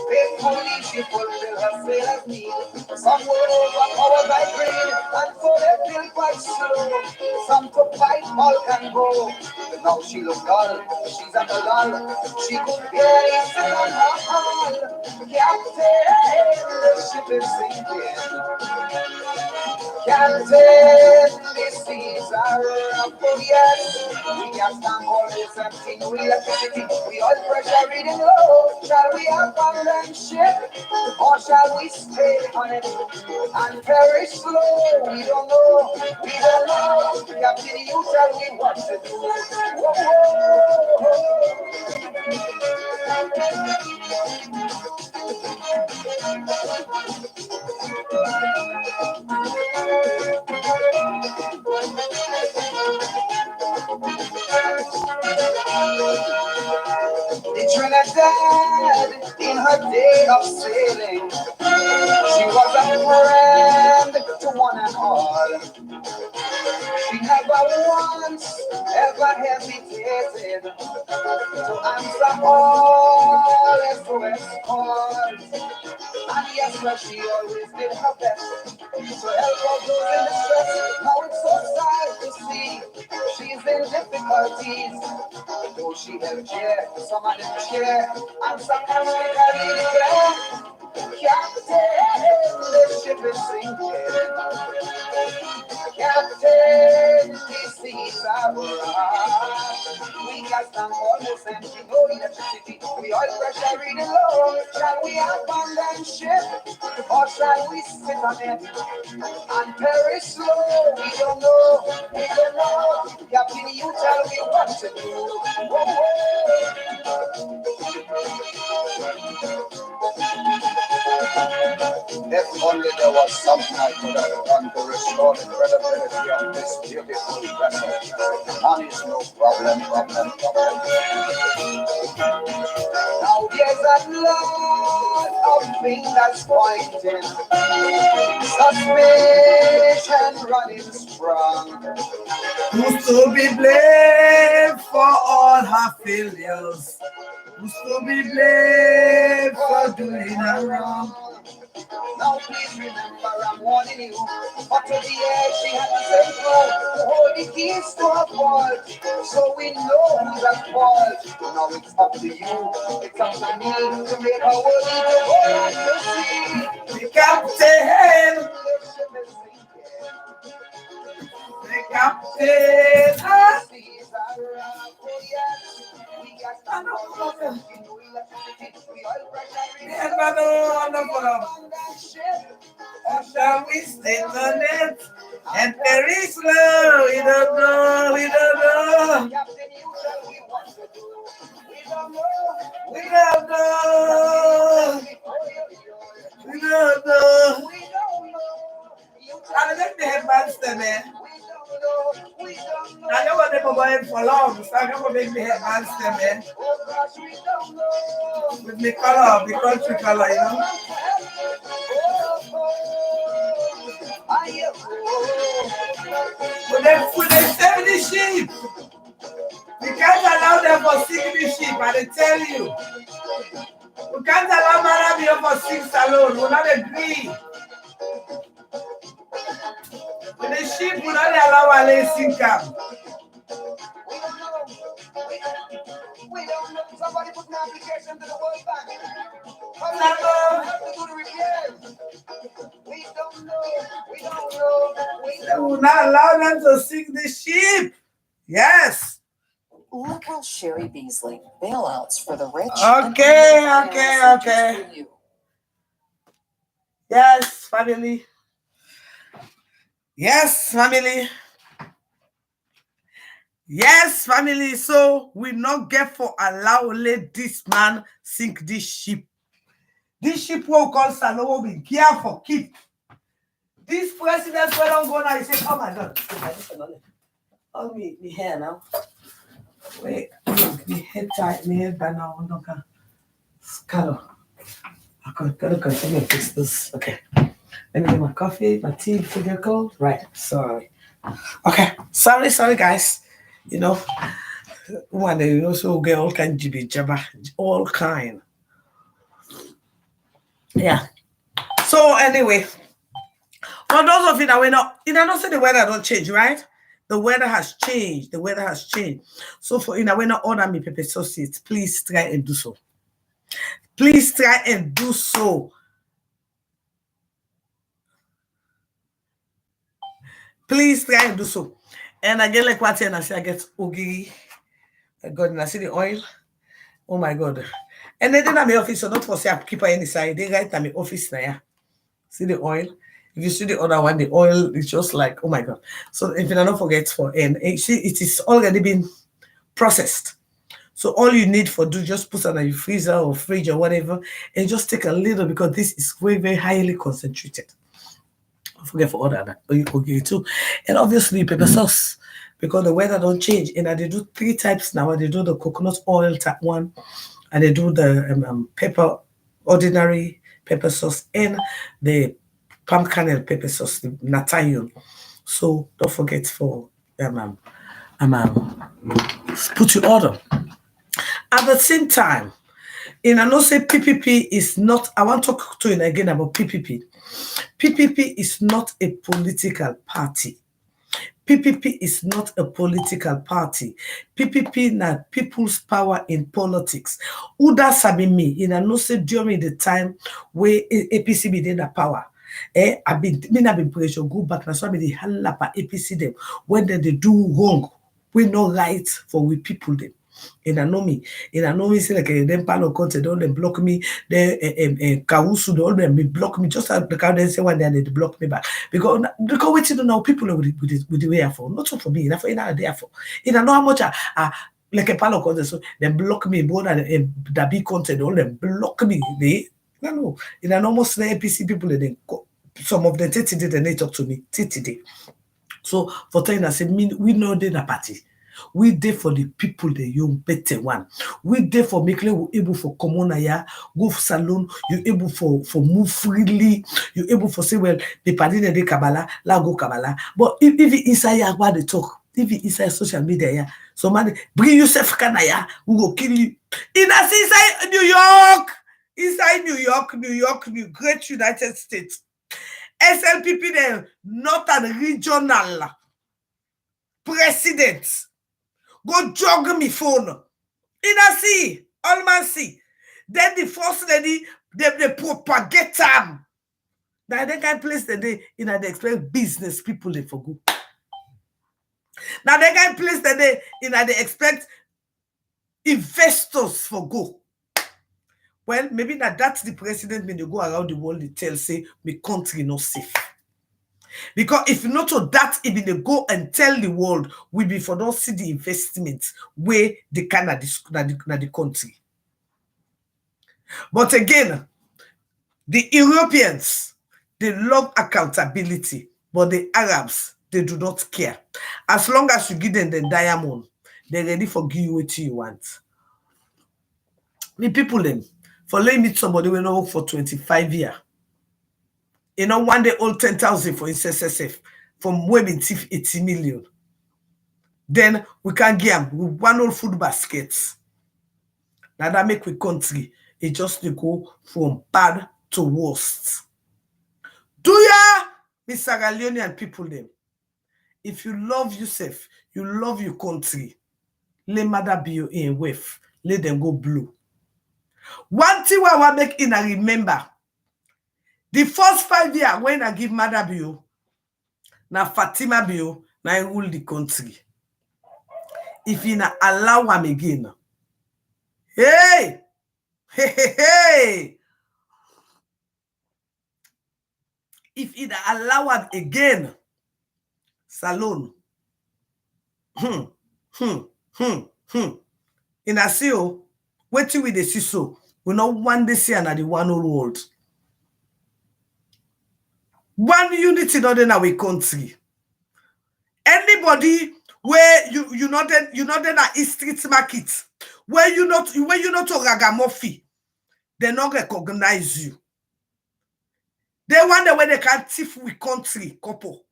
Faithfully she fulfilled her sailor's need. Some were overpowered by greed, and so they killed quite slow. Some took fight, all can go. But now she look dull, she's at the lull. She could barely sit on her hull. Captain, the ship is sinking. Captain, the seas are rough, oh yes. We can't stand all this empty, no electricity. We all pressure reading low. Shall we abandon ship, or shall we stay on it and perish slow? We don't know, we don't know. Captain, you tell me what to do. Whoa, whoa, the Trinidad, in her day of sailing, she was a friend to one and all. She never once ever hesitated to answer all SOS calls. And yes, well, she always did her best to help out those in distress. Now it's so sad to see she's in difficulties. Though she helped share, some of them share, and some actually declare, Captain, the ship is sinking. Captain, the seas are rough. We got some almost empty, no electricity. We all pressure reading low. Shall we abandon ship, or shall we sit on it and perish slow? We don't know, we don't know. Captain, you tell me what to do. Whoa, if only there was something I could have done to restore the credibility of this beautiful vessel. Money's no problem. Now there's a lot of things that's pointing, suspicion running strong. Who's to be blamed for all her failures? Who's to be blamed for doing her wrong? Now please remember I'm warning you. But to the edge she had to say no to hold the keys to her fault. So we know who's at fault. Now it's up to you, it's up to me to make her worthy to go on to sea. The captain, the captain, seas are rough, oh yes. We got some more or shall we stay on it and perish slow? We don't know, we don't know. We don't know. We don't know. And let me advance them, man. I don't want them going for long, so I'm going to make me advance them, man. With me color, the country color, you know. With them 70 sheep. We can't allow them for 60 sheep, I tell you. We can't allow Marabia for 6 alone. We'll not agree. With the sheep will not allow a lacing camp. We don't know. Somebody put an application to the World Bank. We have to do the repairs. We don't know. They will not allow them to sink the sheep. Yes. Liberal Sherry Beasley, bailouts for the rich. Okay. Yes, family. Yes, family. So we not get for allow let this man sink this ship. This ship will call Sanowo be careful, keep. This president went on go now, he said, oh my God. Oh, me hair now. Wait, me head tight, me head by now. I'm not gonna scatter. I gotta fix this. Okay. Let me get my coffee, my tea before get cold. Right. Sorry. Okay. Sorry, guys. You know. One they also get all kind of jabba, all kind. Yeah. So anyway, for those of you that were not, don't say the weather don't change, right? The weather has changed. The weather has changed. So for we're not order me pepper sauce, please try and do so. Please try and do so. Please try and do so. And I get like what and I say I get ogiri. God, and I see the oil. Oh my God. And then in my office, so not for say I keep her inside. They write at my office now. Yeah. See the oil. If you see the other one, the oil is just like, oh my God. So if you don't forget for and see it is already been processed. So all you need for do just put it on your freezer or fridge or whatever, and just take a little because this is very, very highly concentrated. Don't forget for order that okay too. And obviously pepper sauce. Because the weather don't change. And they do 3 types now. They do the coconut oil type one, and they do the pepper, ordinary pepper sauce, and the palm kernel pepper sauce, the natayon. So don't forget for put your order. At the same time, I know say PPP is not, I want to talk to you again about PPP. PPP is not a political party. PPP is not a political party. PPP na people's power in politics. Uda sabi me, I know say during the time where APC be in the power, I've been pressure go back na so I be the handle pa APC them when they do wrong, we no right for we people them. I know me say like them panel content, all them block me, the Kawusu, all them block me, just like the car they say one day they block me back. Because what you don't know, people with the way for, not so for me, enough for there for. I know how much like a panel content, so they block me, more than the big content, all them block me. They no, in an almost APC people, they some of them they talk to me, so for telling us, we know they're the party. We there for the people, the young better one. We there for making you able for come on here, go for salon, you able for move freely, you able for say, well, the party de Kabbalah, la go Kabbalah. But if it inside here, what they talk, if it inside social media, yeah, somebody bring yourself canaya, who go kill you. Inside New York, New York, great United States. SLPP, there, not a regional president. Go jog me phone. See, all man see. Then the first lady, they propagate them. Now they can place the day in the expect business people they for go. Now they can place the day in they expect investors for go. Well, maybe that's the president when you go around the world, they tell say my country not safe. Because if not to that, if they go and tell the world, we be for don't see the investments where they can at the country. But again, the Europeans, they love accountability, but the Arabs, they do not care. As long as you give them the diamond, they're ready for give you what you want. The people then, for letting meet somebody we know for 25 years. One day all 10,000 for his SSF from women 80 million. Then we can give them with one old food baskets. Now that make we country, it just to go from bad to worst. Do ya, Mr. Galionian people them? If you love yourself, you love your country, let mother be your in with, let them go blue. One thing I want make in I remember. The first 5 years when I give Mother Bio, na Fatima Bio, na I rule the country. If you na allow him again, hey, if you na allow him again, salon, in a see you, waiting with the see so, we not one day see another one whole world. One unity not in our country. Anybody where you not in a street market, where you not to ragamuffin, they not recognize you. They wonder where they can thief with country couple.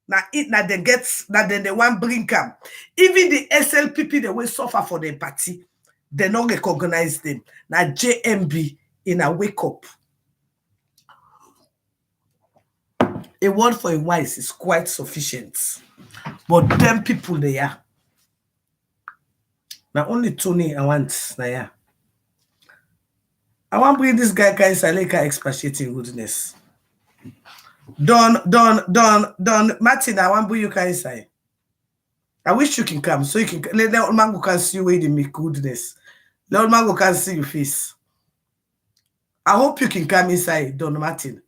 Now it now they get now then they want bring come. Even the SLPP they will suffer for their party. They don't recognize them. Now JMB in a wake up. A word for a wise is quite sufficient. But them people they are. Now only Tony I want now yeah. I want to bring this guy Saleka expatiating goodness. Don Martin, I want to bring you guys. I wish you can come so you can let the old man go can see where they make goodness. The old man go can see your face. I hope you can come inside, Don Martin.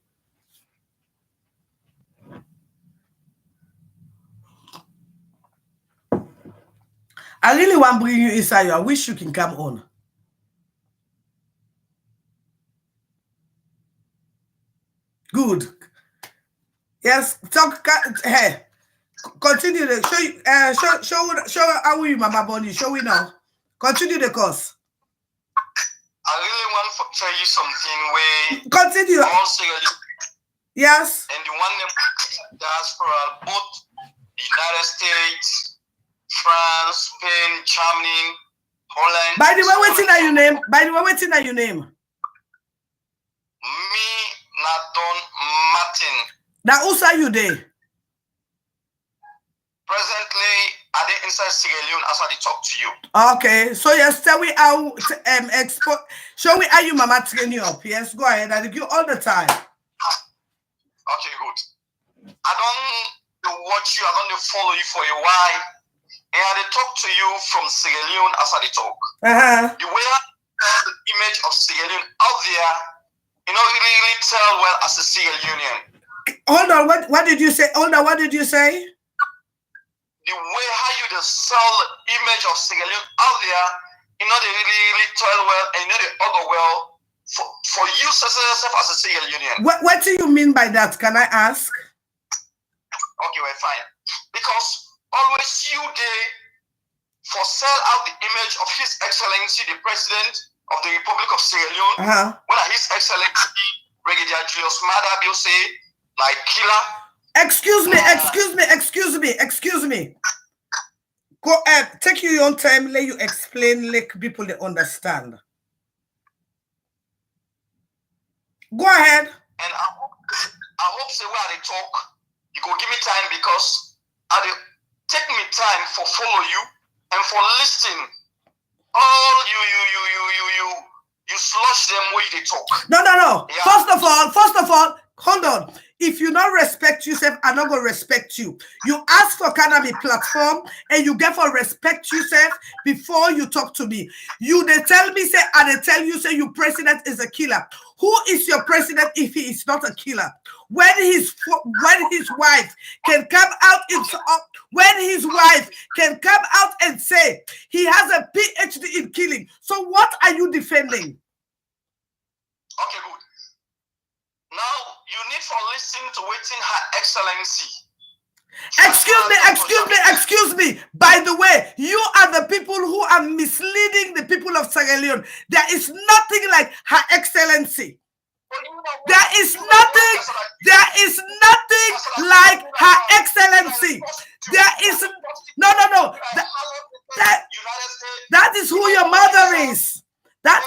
I really want to bring you inside. I wish you can come on. Good. Yes, talk. Hey, continue the show. Show how you, Mama Bonnie. Show we now. Continue the course. I really want to tell you something where Continue. also Yes. and the one diaspora, both the United States, France, Spain, Germany, Holland. By the way, waiting at your name. By the way, waiting at your name. Me, Nadon Martin. Now, who's are you there? Presently, I did inside Sierra Leone as I talk to you. Okay, so yes, tell me how show me how you mama train you up. Yes, go ahead. I give you all the time. Okay, good. I don't watch you, I don't follow you for a while. And I talk to you from Sierra Leone as I talk. The way I tell the image of Sierra Leone out there, you know, really tell well as a Sierra Leonean. Hold on, what did you say? Hold on, what did you say? The way how you just sell the image of Sierra Leone out there, you know, they really tell well, and you know they other well for you yourself as a Sierra Leonean. What do you mean by that? Can I ask? Okay, well, fine. Because always you there for sell out the image of His Excellency, the President of the Republic of Sierra Leone, when His Excellency Brigadier Julius Maada Bio say, like killer. Excuse me. Go ahead. Take your own time. Let you explain. Let people they understand. Go ahead. And I hope say where they talk, you go give me time because I take me time for follow you and for listening. All you slush them where they talk. No. Yeah. First of all, hold on. If you don't respect yourself, I'm not going to respect you. You ask for cannabis platform and you get for respect yourself before you talk to me. You they tell me say and they tell you say your president is a killer. Who is your president if he is not a killer? When his wife can come out and say he has a PhD in killing. So what are you defending? Okay, good. Now you need for listening to waiting Her Excellency. Excuse me. By the way, you are the people who are misleading the people of Sierra Leone. There is nothing like Her Excellency. There is nothing like Her Excellency. There is no. That is who your mother is. That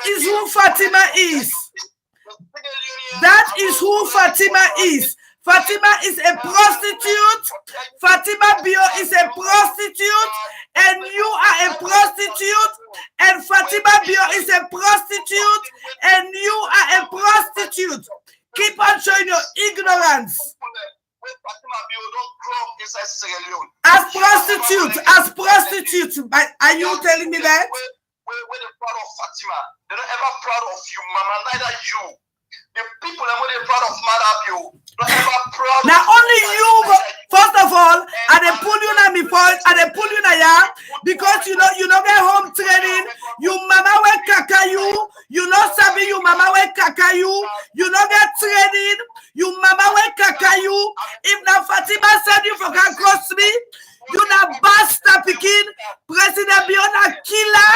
is who Fatima is. That is who Fatima is. Fatima is a prostitute. Fatima Bio is a prostitute. And you are a prostitute. And Fatima Bio is a prostitute. And you are a prostitute. Keep on showing your ignorance. As prostitutes. Are you telling me that? We're proud of Fatima. They're not ever proud of you, Mama. Neither you. The people that were proud of Madabio, not ever proud. Now only you. First of all, I they pull you na me point. I they pull you na ya because you don't get home training. You mama we kaka you. You not sabi you mama we kaka you. You don't get training. You mama we kaka you. If na Fatima said you for can cross me, you na bastard picking. President Bio na killer.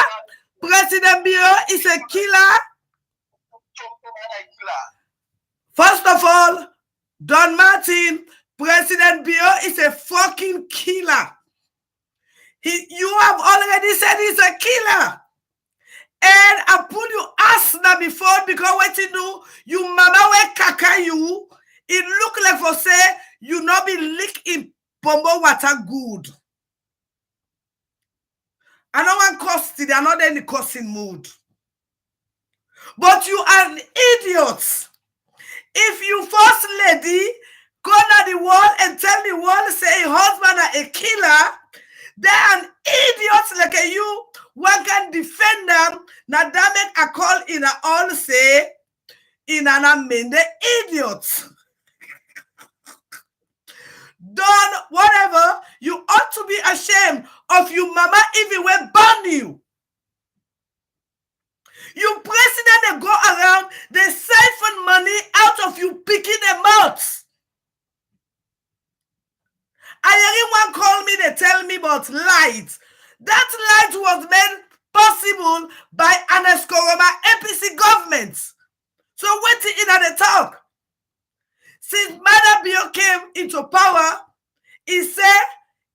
President Bio is a killer. First of all, Don Martin, President Bio is a fucking killer. You have already said he's a killer. And I put you ass now before because what you do, you mama we kaka you. It look like for say you not be lick in bombo water good. I don't want custody, I'm not in the cussing mood. But you are an idiot. If you first lady go to the wall and tell the world say a husband are a killer, they're an idiot like you. One can defend them. Now that make a call in a all say in an amend the idiots. Done whatever, you ought to be ashamed of you mama even when ban you. You president they go around, they siphon money out of you picking them out. Anyone call me, they tell me about light. That light was made possible by an Escoroma APC government. So wait in at the talk. Since Mother Bio came into power, he said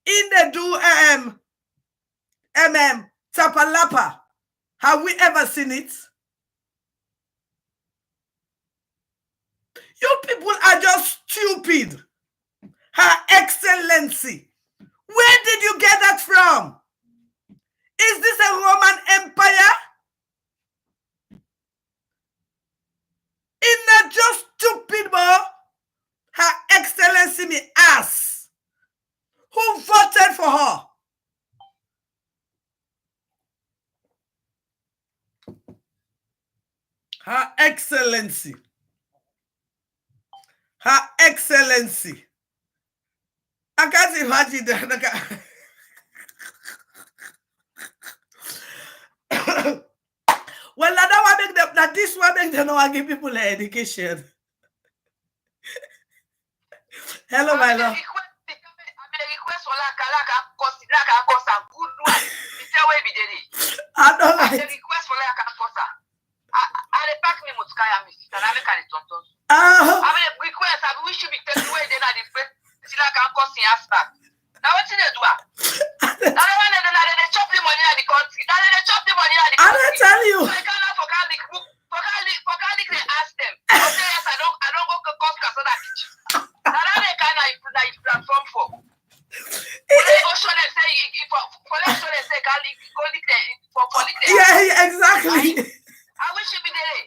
in the do Tapalapa. Have we ever seen it? You people are just stupid. Her Excellency. Where did you get that from? Is this a Roman Empire? It's not just stupid, boy. Her Excellency me ass. Who voted for her? Her Excellency. Her Excellency. I can't imagine that. Well, that one make them, that this one make them know give people education. Hello, my love. I don't like it. We should be taking away then at the first. Now what's in the do? They chop the money at the country. They chop the money at the country. I don't tell you. So I cannot forget they ask them. Okay, yes, I don't go to cost so that now they can like platform for. They go show them say for let's show them say go lick for lick. Yeah, exactly. I wish you be there.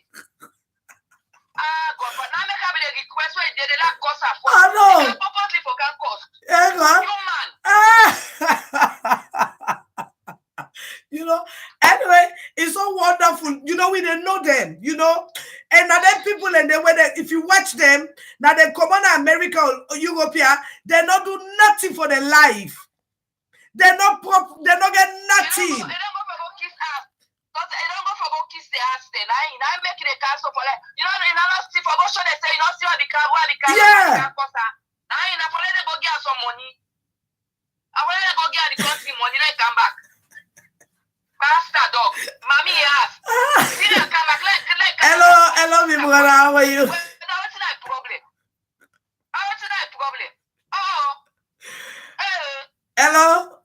God, but now make a request where they like cost for. I know. Purposely for can cost. Yeah, man. You know, anyway, it's so wonderful. You know, we didn't know them, you know. And now them people and they were there, if you watch them, now they come on America or Europe here, they not do nothing for their life. They're not get nothing. They don't go for kiss ass. They don't go for kiss the ass then. I make it a cancel for like, you know, in another see for go show they say, you know, see what the car. Yeah. Now you know, for let them go get some money. I want to go get the country money, let come back. Bastard dog. Mommy ass. See them come back, let Hello, me brother, how are you? What's that problem? What's that problem? Oh. Hello?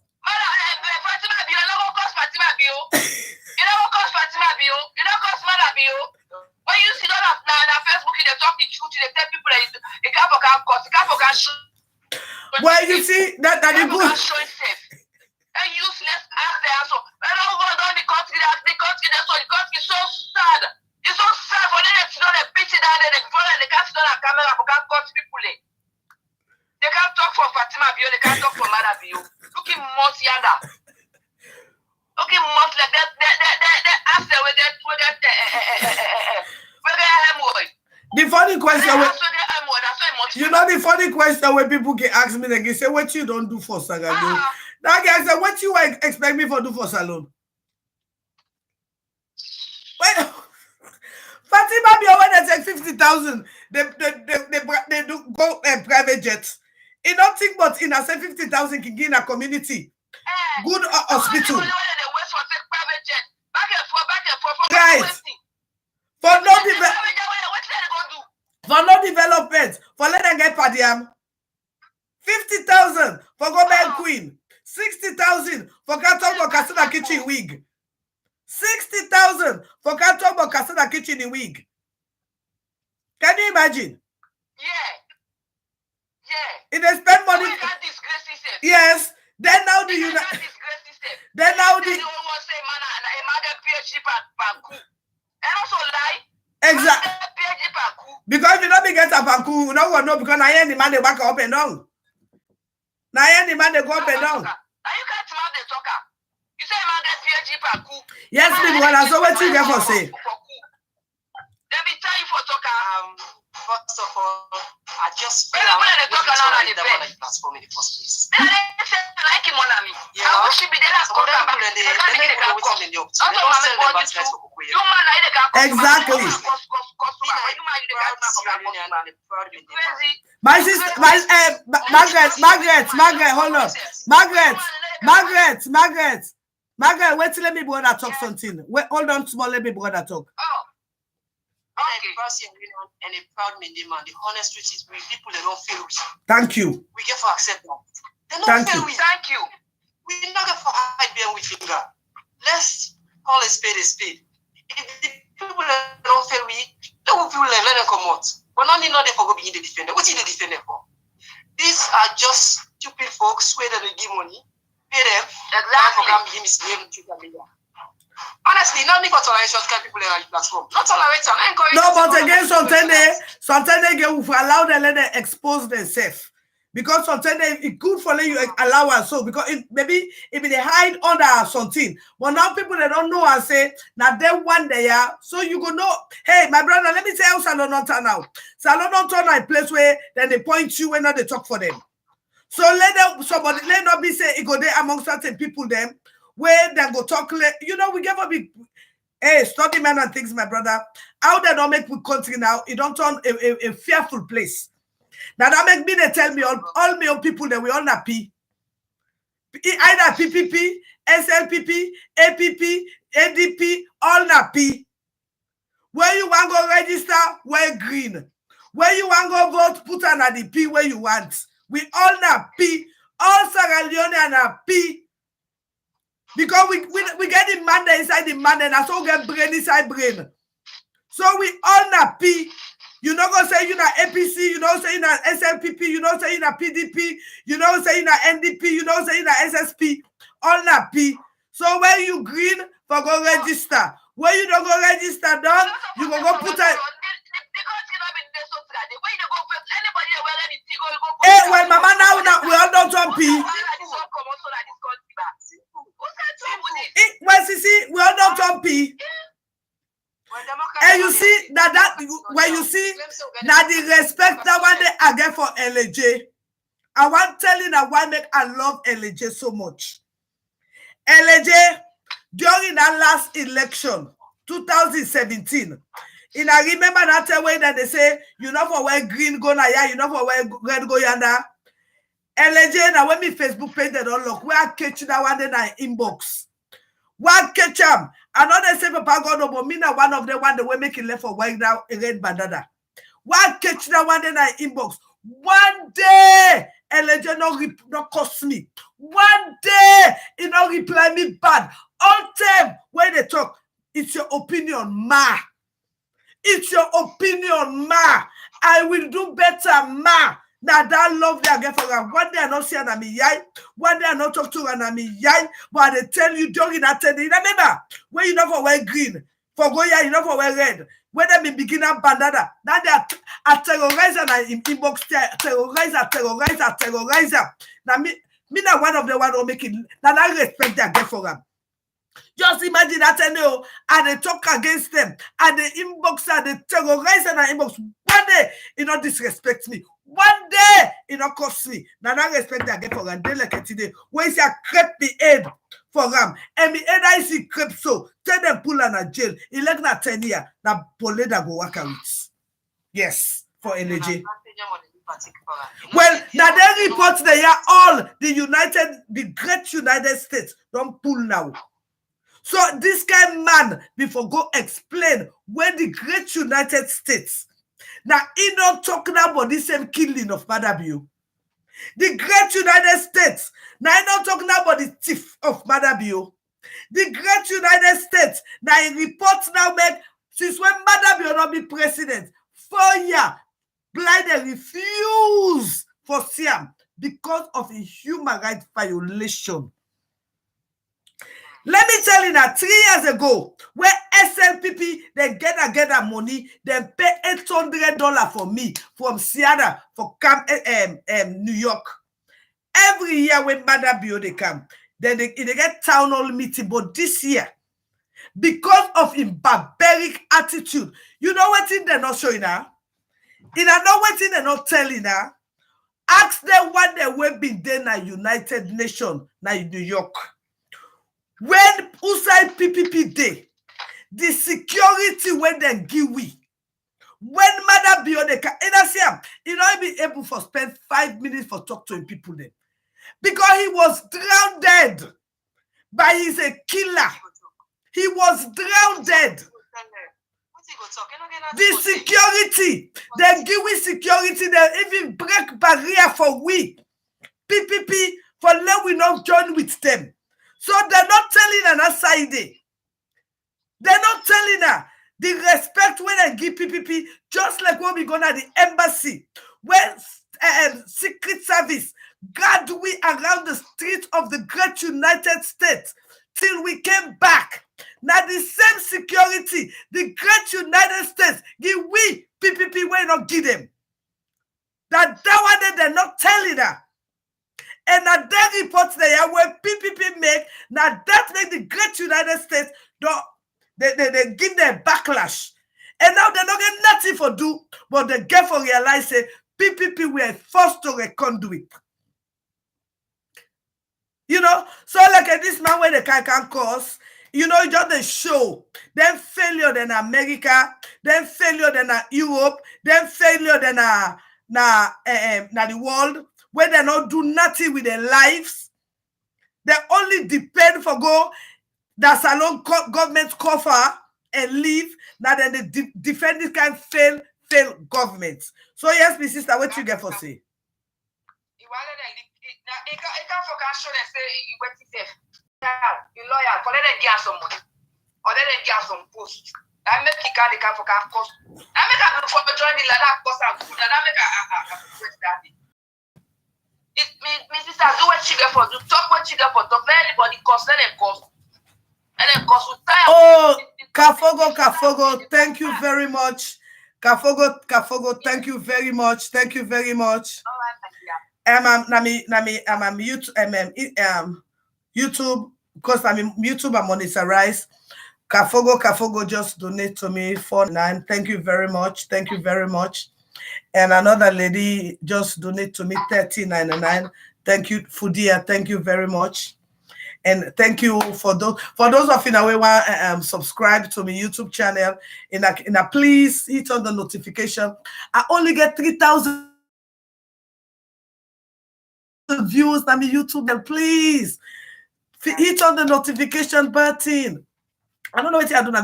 Fatima Bio, you don't cost Fatima Bio. You don't cost Fatima Bio. You don't cost Mother Bio. When you see that on Facebook, they talk the truth, they tell people that they can't forget cost, they can't forget show. Well, you see, that is good. Show itself. And useless as they are so. I don't go down the country, so the country is so sad. It's so sad for them to know they pitch it down there, they can't sit on a camera for can't cut people. They can't talk for Fatima Bio, they can't talk for Mother Bio. Looking most yonder. Looking most like that. They ask them with that hemorrhoid. The funny question, you know, the funny question when people can ask me, they can say, what you don't do for Sagado? That guy said, what you expect me for do for Salon? Well, Fatima Bio, when they take 50,000, they do go private jets. You don't think, but in a say 50,000 can give a community good hospital. Guys, for no development, for let them get per diem. 50,000 for go buy queen. 60,000 for Katon Casada kitchen wig. 60,000 for Katon Casada kitchen wig. Can you imagine? Yeah. If they spend money. Yes. Then now the then now the exactly. Because you don't be get a banku, you know what? No, because I ain't the man they back up and down. Now I ain't the man they go up and down. You can't smell the talker. You say man get PhD banku. Yes, people. And so what you get for say? Let me tell you for talker. First of all, I just feel I'm going to talk about the platform in the first place. They like him on me. I wish he be there as talker. Exactly. My sister, Margaret, hold on. Margaret, wait till let me brother talk something. Wait, hold on small, let me brother talk. Okay. And a proud man, the honest truth is people they don't feel it. Thank you. We get for accept that. They don't feel it. Thank you. We not get for hide behind with finger. Let's call a spade a spade. If the people that don't feel we, they will feel let them come out. But not they for go begin the defender. What is the defender for? These are just stupid folks where they give money, pay them, exactly. Honestly, not need for toleration to people on the platform. Not tolerate and encourage. No, but again, sometimes they will allow them let them expose themselves. Because sometimes it's good for you allow us so because maybe if they hide under something. But now people they don't know and say now they one day so you go know. Hey, my brother, let me tell you Salon on turn now. Salon on turn a place where then they point you when they talk for them. So let them somebody let not be say it go there among certain people them. Where they go talk, you know, we give a big, hey, study man and things, my brother. How they don't make we country now, it don't turn a fearful place. Now that make me, they tell me, all me own people, that we all happy. Either PPP, SLPP, APP, ADP, all happy. Where you want to go register, wear green. Where you want to go vote, put an ADP where you want. We all happy. All Sierra Leone and happy. Because we get the man that inside the man and that's all get brain inside brain. So we all happy. You know go say you na APC, you know say you na SLPP, you know say you na PDP, you know say you na NDP, you know say you na SSP, all happy. So where you green for go register. Where you don't go register done, you go put a hey, well, mama now we all don't jumpy. Well, see, we all don't jumpy. And you see that when you see that the respect that one day I get for LJ, I want telling that why make I love LJ so much. LJ during that last election, 2017. And I remember that way that they say, you know for where green go now, you know for where red go yonder. LJ, now when me Facebook page they don't look, where I catch that one in my inbox. What catch them? I know they say Papa God, but me now one of them one the way make it left for white now a red bandana. What catch that one in my inbox? One day, LJ not cost me. One day, it not reply me bad. All time when they talk, it's your opinion, ma. It's your opinion, ma. I will do better, ma. Now that love they get for them. One day I not see an yai. One day I not talk to an yai. But they tell you during that time. Remember, when you know for wear green, for go you know for wear red. When they be beginner bandana, now they are terrorizer and in inbox terrorizer. Now me not one of the one who make it. Now I respect that get for them. Just imagine that I know, and they talk against them, and they inbox and they terrorize and I inbox. One day, it not disrespect me. One day, it not cost me. Now, I respect that get for them. They like it today. When you crepe the head for them, and the head I see crepe so, tell them pull on a jail. It like na 10 years. Now, Poleda go work out. Yes, for LJ. Well, now they report they are all the great United States don't pull now. So this kind of man before go explain where the great United States. Now he not talking about the same killing of Madam. The great United States. Now I'm not talking about the thief of Madabio. The great United States. Now in reports now make since when Madabio not be president, 4 years, blind refuse for Siam because of a human rights violation. Let me tell you now, 3 years ago, where SLPP, they get money, they pay $800 for me from Seattle for camp New York. Every year when Madabio they come, then they get town hall meeting. But this year, because of his barbaric attitude, you know what thing they're not showing now? You know what thing they're not telling now? Ask them what they will be there in United Nations, in New York. When outside PPP day, the security when they give we, when Madabio they can, and you know, he be able to spend 5 minutes for talk to people then, because he was drowned by his killer. He was drowned. The security, they give we security, they even break barrier for we PPP for let we not join with them. So they're not telling her that side. They're not telling her the respect when I give PPP, just like when we go to the embassy, when Secret Service guard we around the streets of the great United States till we came back. Now the same security, the great United States, give we PPP will not give them. That one they're not telling her. And now that reports there where PPP make, now that make the great United States, they give them backlash. And now they're not getting nothing for do, but they get for realize say PPP were forced to a conduit. You know, so like this man where the can cause, you know, just the show, then failure in America, then failure in Europe, then failure in the world, where they not do nothing with their lives. They only depend for go that salon government cover and leave. Now then the defenders can fail governments. So yes, my sister, what you get for say? You lawyer, collect them get some money, or let them get some post. I make you carry the car for cost. I make a for join the ladder cost and food, and I make a that. It means sister, do what you get for, do talk what you get for, talk let anybody cost, let them cost. And then cost with time. Oh, Kafogo, thank you very much. Kafogo, thank you very much. Thank you very much. All right, YouTube, because I'm in YouTube, I'm monetized. Kafogo just donate to me $4.9. Thank you very much. Thank you very much. And another lady just donate to me $13.99. Thank you, Fudia. Thank you very much. And thank you for those of you who want subscribe to my YouTube channel. Please hit on the notification. I only get 3,000 views on my YouTube, and please hit on the notification button. I don't know what I do on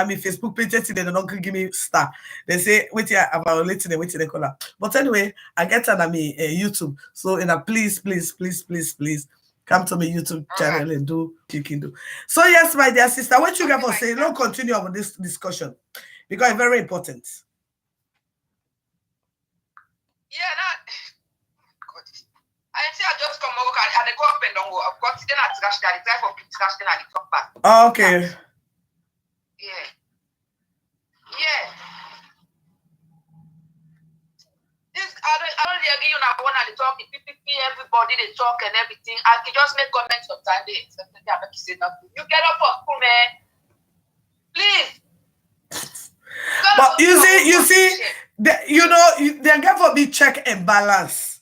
my Facebook page today. They don't give me star. They say wait here about letting them wait till they call up. But anyway, I get on my YouTube. So please come to my YouTube channel and do what you can do. So yes, my dear sister, what you got for say? Don't continue on this discussion because it's very important. yeah, that. I say I just come over and the government don't go. I've got then I trash that. It's for trash then I talk back. Okay. Yeah. This I don't give you now one at the talk. The PPP, everybody they talk and everything. I can just make comments sometimes. They expect me to say nothing. You get up for school, man. Please. But you see, they get for me check and balance.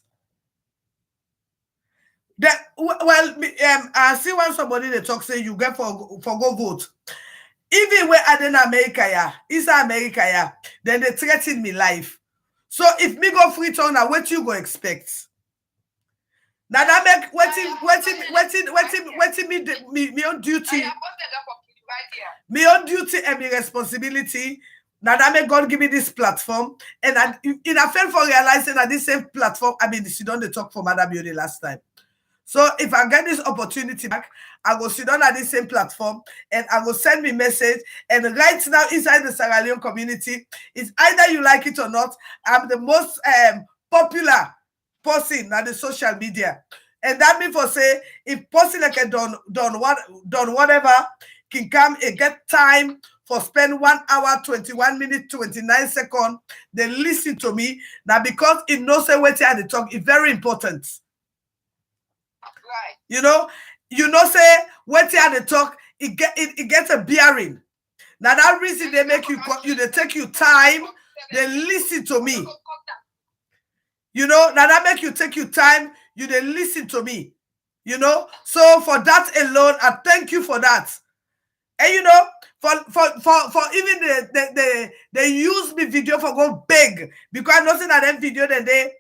I see when somebody they talk say you get for go vote. Even when I in America, then they threaten me life. So if me go free turn, what you go expect? Now that make me on duty. Me on duty and my responsibility. Now that may God give me this platform, and I felt for realizing that this same platform, I mean, sit down the talk for Mother Beauty last time. So if I get this opportunity back, I will sit down at this same platform and I will send me message. And right now inside the Sierra Leone community, it's either you like it or not. I'm the most popular person on the social media. And that means for say, if person like a done whatever, can come and get time for spend 1 hour, 21 minutes, 29 seconds, they listen to me. Now because it knows what I talk, it's very important. Right. You know, say what you talk, it gets a bearing. Now that reason they make you they take you time, they listen to me. You know, now that make you take you time, they listen to me. You know, so for that alone, I thank you for that. And you know, for even they use me video for go big because nothing at them video then they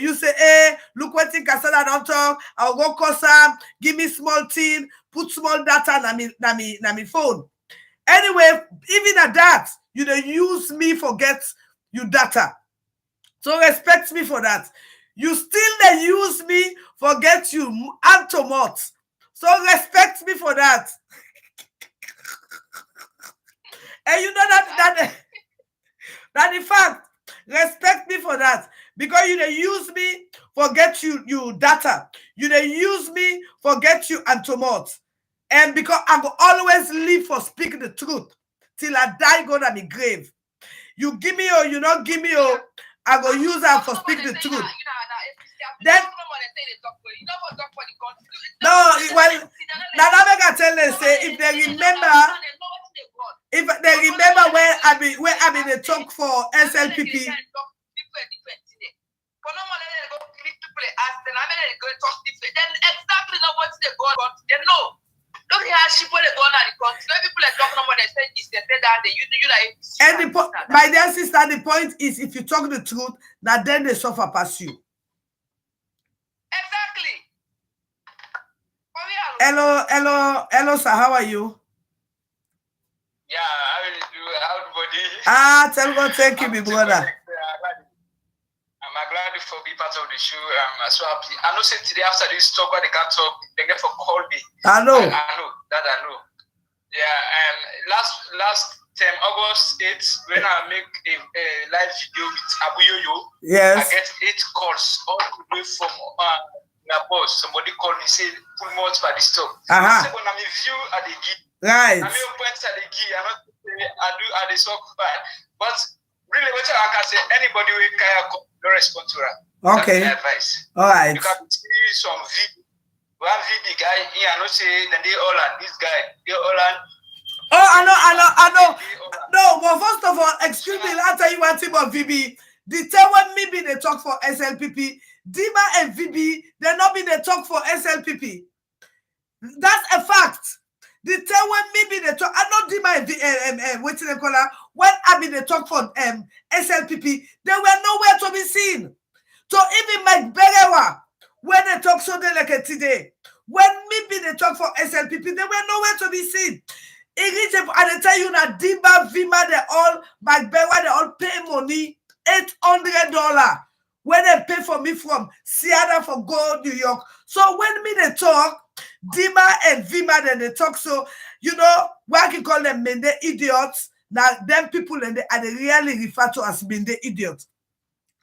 use say, hey, look what thing Cassandra don't talk, I'll go call some, give me small thing, put small data na me phone. Anyway, even at that, you they use me for get you data. So respect me for that. You still they use me for get you antomot. So respect me for that. And you know that the fact, respect me for that. Because you they use me for get you data. You they use me for get you antomot. And because I will always live for speak the truth till I die go to my grave. You give me or you not give me or I go use her for speak the truth. Then no, well, now I tell them say if they remember where I been the talk for SLPP. And my dear sister, the point is if you talk the truth, that then they suffer past you. Exactly. Hello, sir. How are you? Yeah, how you do? Everybody. Tell God thank you, my brother. I'm glad for being part of the show. I'm so happy. I know say today after this talk, they can't talk. They get for call me. I know. I know. Yeah, last time August 8th, when I make a live video with Abu Yoyo, yes, I get 8 calls all the way from my boss. Somebody called me say put more for the stock. So when I'm in view at the gig, right. I'm in point at the gig. I do at the stock, but really, what I can say, anybody will no respond to her. Okay. That's my advice. All right. You can see some video. One VB guy here, I know say that they all are this guy. They all are. Oh, I know. No, but first of all, excuse me, I'll tell you one thing about VB. The time when maybe they talk for SLPP, Dima and VB, they not be they talk for SLPP. That's a fact. The time when maybe they talk, I know Dima and what's the color. When I mean they talk for SLPP, they were nowhere to be seen. So even Mike Berewa, when they talk so they like it today, when maybe they talk for SLPP, they were nowhere to be seen. And I tell you that Dima, Vima, they all, Mike Berewa, they all pay money, $800 when they pay for me from Seattle for go New York. So when me they talk, Dima and Vima then they talk. So you know why I can call them Mende idiots. Now them people and they really refer to as Mende idiots.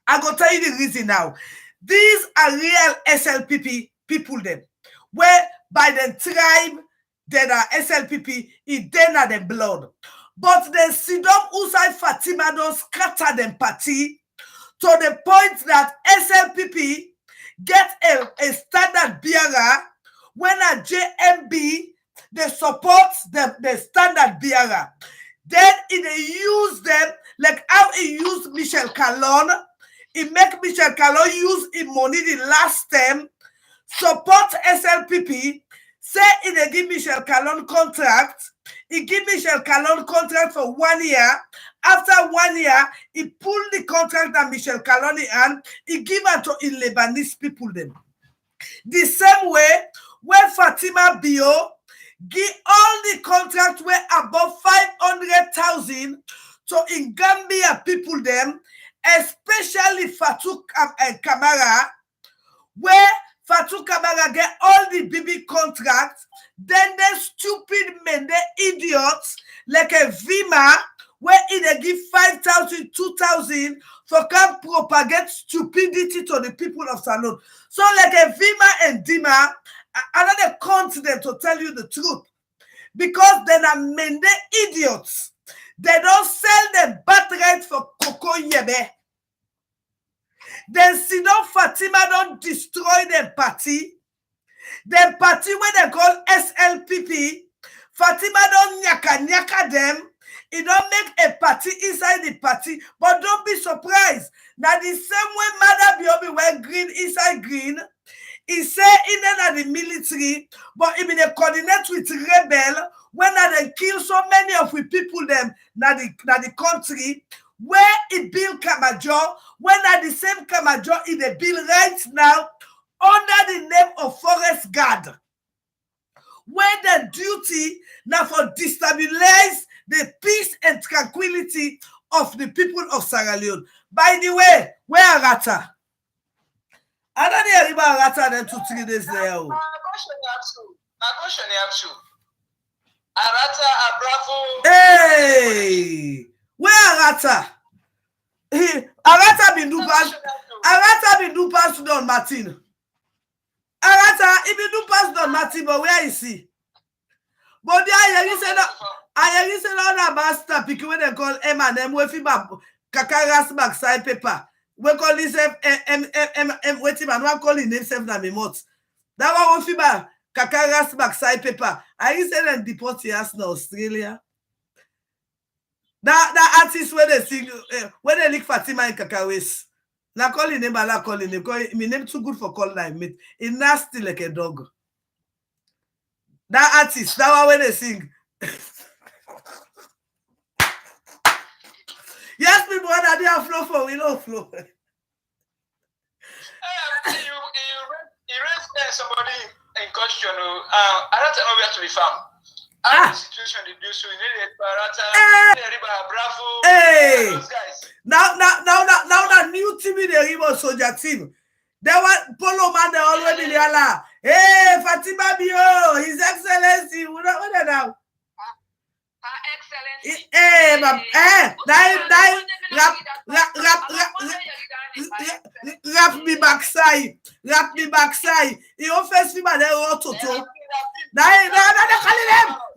I go tell you the reason now. These are real SLPP people then, where by the tribe that are SLPP, it then are the blood. But the Sidom Usai Fatima don't scatter them party to the point that SLPP get a standard bearer when a JMB they support the standard bearer. Then it use them like how he used Michel Calon. He make Michel Calon use his money the last term, support SLPP, say he give Michel Calon contract. He give Michel Calon contract for 1 year. After 1 year, he pulled the contract that Michel Calon and he give it to in Lebanese people then. The same way when Fatima Bio give all the contracts were above 500,000 So in Gambia, people them, especially Fatou Camara, where Fatou Camara get all the BB contracts, then the stupid men, the idiots, like a Vima, where they give 5,000, 2,000 for can propagate stupidity to the people of Salon. So like a Vima and Dima, another continent to tell you the truth. Because then are men, the idiots. They don't sell the birthright for Coco Yebe. Then Sidon Fatima don't destroy their party. The party where they call SLPP, Fatima don't nyaka them. It don't make a party inside the party, but don't be surprised. Now the same way Mother Biobi wear green inside green, he say in the military, but he been a coordinate with rebel when they kill so many of the people them na the country. Where it build Kamajo, when at the same Kamajo in the bill right now under the name of Forest Guard, where the duty now for destabilize the peace and tranquility of the people of Sierra Leone. By the way, where Arata? I don't hear about Arata then 2-3 days there. My question is you. Arata Bravo. Hey, where Arata? Arata been do pass to Don Martin. Arata, he been do pass Don Martin, but where is he? But there you said that master pick when they call M&M with him Kakaras backside paper. We call this wait him and one call him name self na me mouth. That one with him Kakaras backside paper. I said and deport us in Australia. That artist where they sing, where they lick Fatima and Kakawes. Na call him name, I call him name. Because my name too good for calling like mate. It's nasty like a dog. That artist, that one where they sing. Yes, people, when I didn't flow for, we don't flow. You raised somebody in question. I don't know where to be found. The situation they do so you need Bravo. Hey, those guys. now that new team in the River Soldier team. They were Polo man they already there. Hey, Fatima Bio, His Excellency. What are now? Her Excellency. Hey, rap me backside. He offers me by the rototo.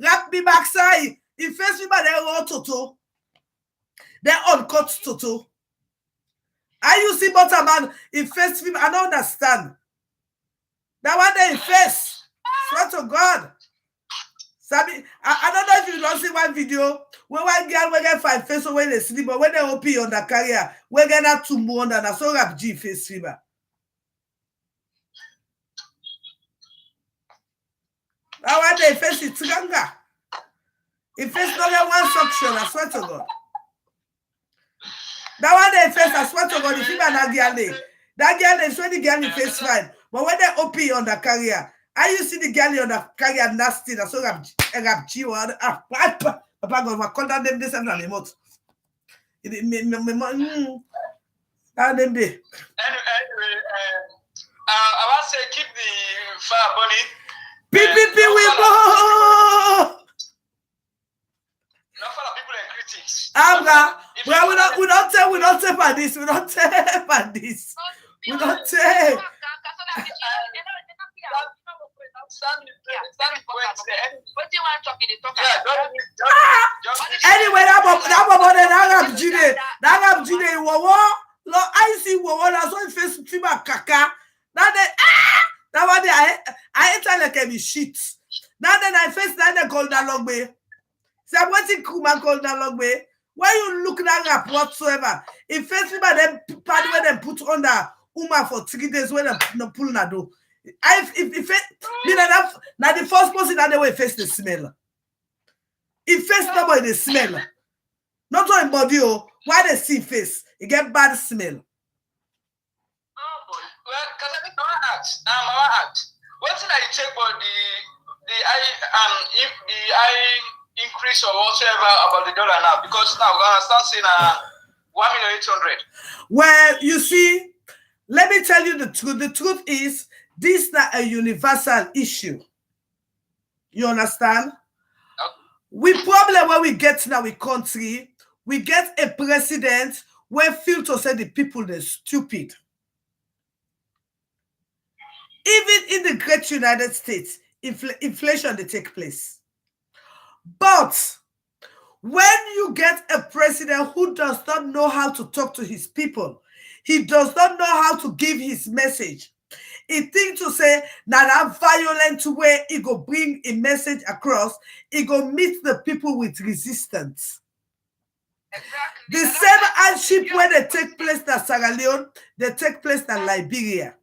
Rap me backside. He face me by the rototo. They uncut toto. I you see Butterman, he face me. I don't understand. That one day he face. Swear to God. Sabi, I don't know if you don't see one video where one girl will get 5 face when they sleep, but when they OP on the carrier, we get that 2 more under the so rap G face fever. That one day he face it tranga. He face not get one suction, I swear to God. That one day he face, I swear to God, the fever that girl. That girl is when the girl in face fine. But when they OP on the carrier, I you see the girl on the carrier nasty, that's so rap G one. Papa God, I call that name this and the mouth. That name there. Anyway, I want to say keep the fire burning. PPP we go. Not for the people and critics. Abra, well, we don't take for this. We don't take for this. We don't take. Anyway, that Arab Jide, I see that's why face fever kaka. That one I enter like a shit. Now then I face that they call that long way. So what's it Kuma call that long way? Why you look that rap whatsoever? If face fever them pad where they put on the Uma for 3 days when they pull na do. If now the first person that they will face the smell. If face nobody the smell. Not on body, why they see face? It get bad smell. Oh boy. Well, because I think I act. What did I check about the increase or whatsoever about the dollar now? Because now we're gonna start seeing 1,800,000. Well, you see, let me tell you the truth. The truth is, this is not a universal issue. You understand? Okay. We problem when we get in our country, we get a president where feel to say the people they're stupid. Even in the great United States, inflation they take place. But when you get a president who does not know how to talk to his people, he does not know how to give his message. He thinks to say that violent way he go bring a message across, he go meet the people with resistance. Exactly. The same hardship when they take place in Sierra Leone, they take place in Liberia.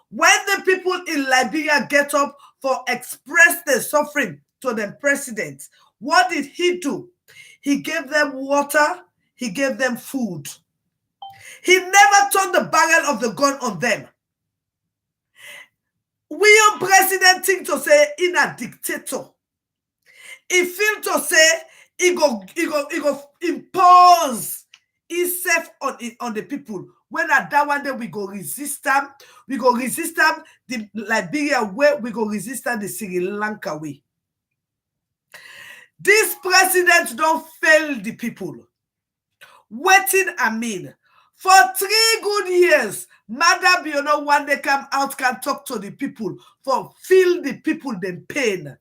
When the people in Liberia get up for express their suffering to the president, what did he do? He gave them water, he gave them food. He never turned the barrel of the gun on them. We are president think to say in a dictator. He feel to say he go impose himself on the people. When at that one day we go resist them, the Liberia way, we go resist them the Sri Lanka way. This president don't fail the people. Waiting, I mean, for 3 good years, Madam, you know, when they come out can talk to the people, for feel the people them pain.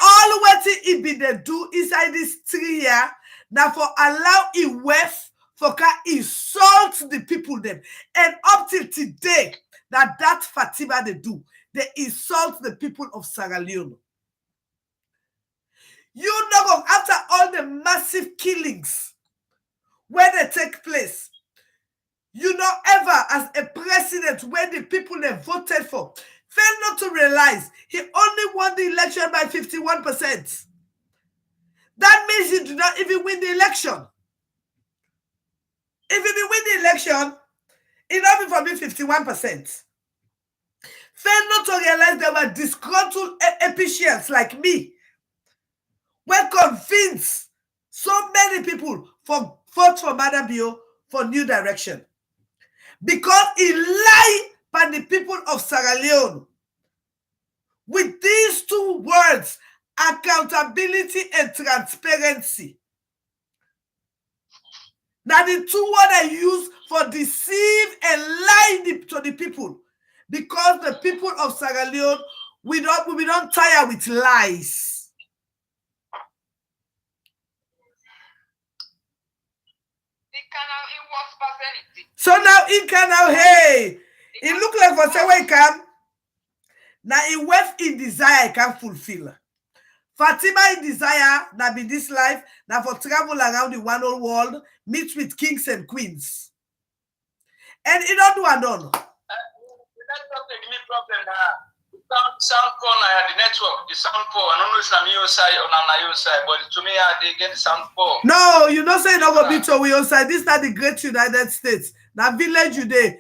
All what it be they do inside this 3 years, now for allow it wealth for can insult the people them. And up till today, that Fatima they do, they insult the people of Sierra Leone. You know, after all the massive killings where they take place, you know, ever as a president where the people they voted for fail not to realize he only won the election by 51%. That means he did not even win the election. If he win the election, it not be for me 51%. Fail not to realize there were disgruntled epicians like me were convinced so many people for vote for Madam Bio for New Direction. Because he lied by the people of Sierra Leone. With these 2 words, accountability and transparency. Now the 2 words I use for deceive and lie to the people. Because the people of Sierra Leone, we don't tire with lies. So now in Canal, hey, it look like for say where he come. Now in wealth in desire, I can fulfill. Fatima in desire, now be this life, now for travel around the one whole world, meet with kings and queens. And it don't do and done. That's not a me problem now. Sound poor now, the network, the sound poor. I don't know if I'm your side or not your side, but to me, they get the sound poor. No, you don't say it over be to your side. This is not the great United States. Now village you there.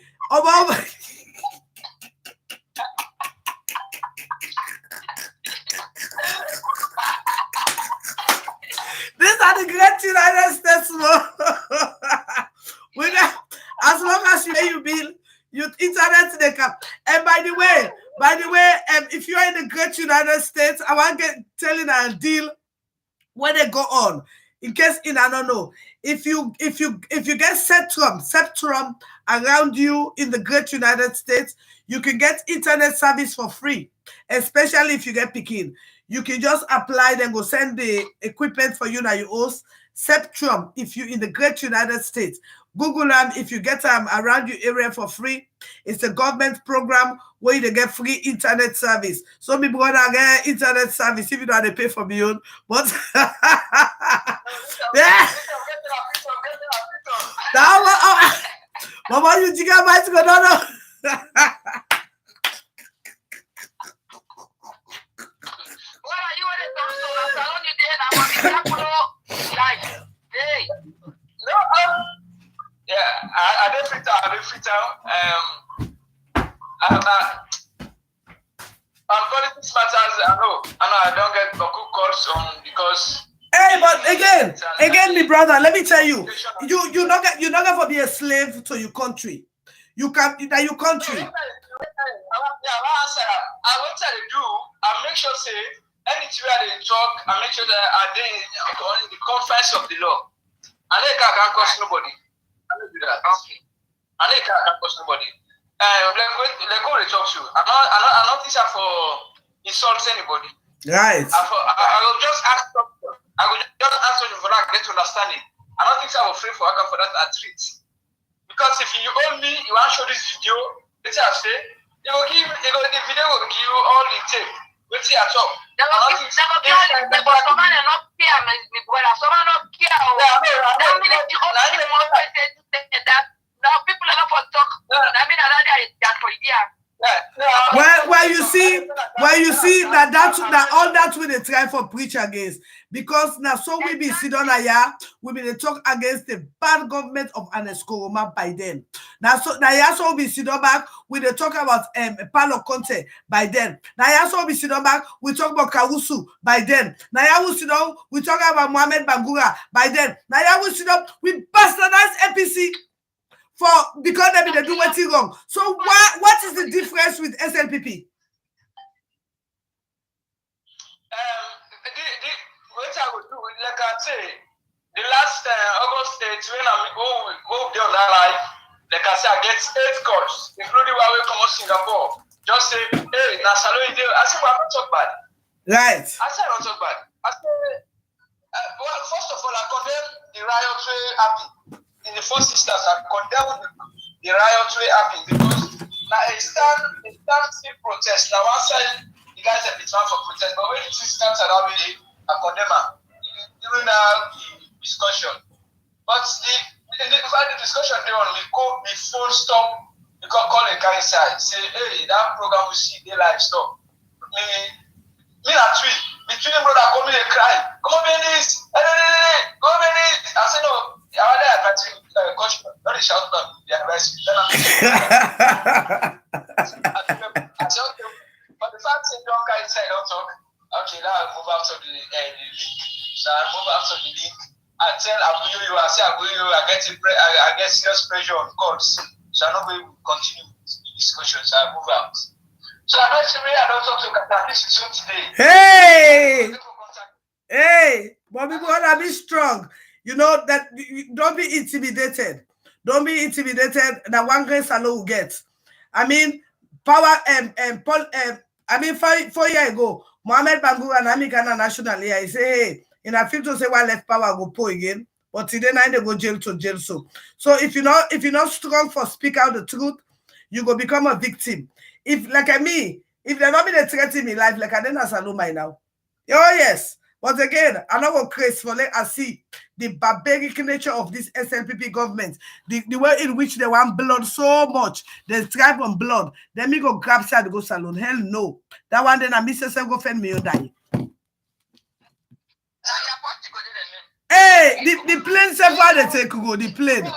These are the great United States. As long as you bill, your internet they come. And by the way, if you are in the great United States, I want to telling a deal when they go on. In case I don't know, if you get Spectrum around you in the great United States, you can get internet service for free. Especially if you get picking, you can just apply, then go send the equipment for you now you host Spectrum. If you in the great United States, Google them. If you get around your area for free, it's a government program where you get free internet service. So me brother get internet service if you don't have to pay for me own, but yeah. Mama, you gigabytes go no. I don't fit out. On politics matters, I know I don't get good calls just because. Hey, but again, my brother, let me tell you, you not going to be a slave to your country. You can that your country. I what I do, I make sure say anything where they talk, I make sure that are they on the confines of the law. And they can't cost nobody. I don't do that. Okay. And they can't cost nobody. Let go they talk to. I'm not this for insult anybody. Right. I will just ask doctor. I will just ask you for that get to understand it. I don't think I'm afraid for for that at treat. Because if you own me, you want to show this video, let's say, the video will give you all the tape. Let's see at all. Well, you see that all that we they try for preach against, because now so we be sit on here, we be they talk against the bad government of Aneskoroma by then. Now so we sit on back, we they talk about Palo Conte by then. Now so we sit on back, we talk about Kawusu by then. Now we talk about Mohamed Bangura by then. Now we sit up, we bastardize APC. Because they do what's wrong. So what is the difference with SLPP? What I would do, like I say, the last August when I'm over on that live, like I say, I get 8 calls, including while we come to Singapore. Just say, hey, Nasalo, I say, well, I'm not talk bad. Right. I say, I'm not talk bad. I say, well, first of all, I condemn the riot happy. In the first instance, I condemn the riot way happening because now a stand protest. Now one side, the guys have been trying for protest, but when the two stands around me, I condemn them during the discussion. But the discussion they on me, call me phone stop, you can call a guy inside, say, hey, that program we see, they live stop. Me and tweet, the twin brother call me a cry, come on, Benis, go Benis. I say, no. I coach, don't shout out the advice. I say, okay, but the fact that young guy inside don't talk, okay, now I move out of the link. So I move out of the link. I tell I get serious pressure on calls. So I'm not going to continue the discussion. So I move out. So I don't talk to Catalyst today. Hey, but people want to be strong. You know that don't be intimidated. Don't be intimidated that one grace alone will get. I mean, power Paul 4 years ago, Mohamed Bangura and Amikana National here, he say, hey, in a 50 say one left power go pull again, but today night they go jail to jail. So if you're not strong for speak out the truth, you go become a victim. If like me, if they're not been threatening me life, like I didn't assume by now. Oh yes. But again, I'm not going to craze for let us see the barbaric nature of this SLPP government, the way in which they want blood so much, they strive on blood. Then me go grab side go salon. Hell no. That one then I miss yourself go fend me or die. Hey, the plane self why they take go, the plane.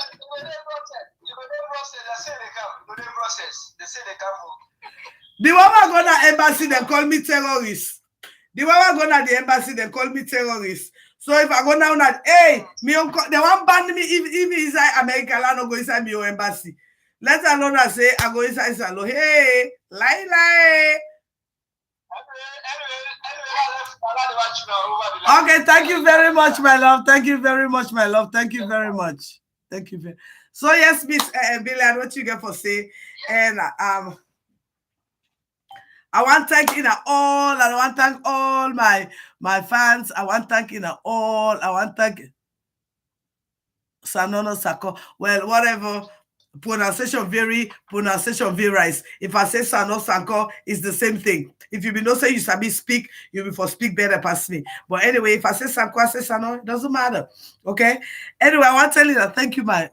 The one I go to embassy, they call me terrorist. The one I go to the embassy, they call me terrorist. So if I go down at, hey, me uncle, they want ban me if inside America, I don't go inside my embassy. Let alone I say I go inside Salo. Hey, lie. Okay, thank you very much, my love. Thank you very much, my love. Thank you very much. Thank you. So yes, Miss Billy, what you get for say? And I want to thank all. I want to thank all my fans. I want to thank all. I want to thank Sanono Sako. Well, whatever. Pronunciation varies. If I say Sano Sanko, it's the same thing. If you be no say you sabi speak, you be for speak better past me. But anyway, if I say Sanko, I say Sano, it doesn't matter. Okay. Anyway, I want to tell you that thank you, my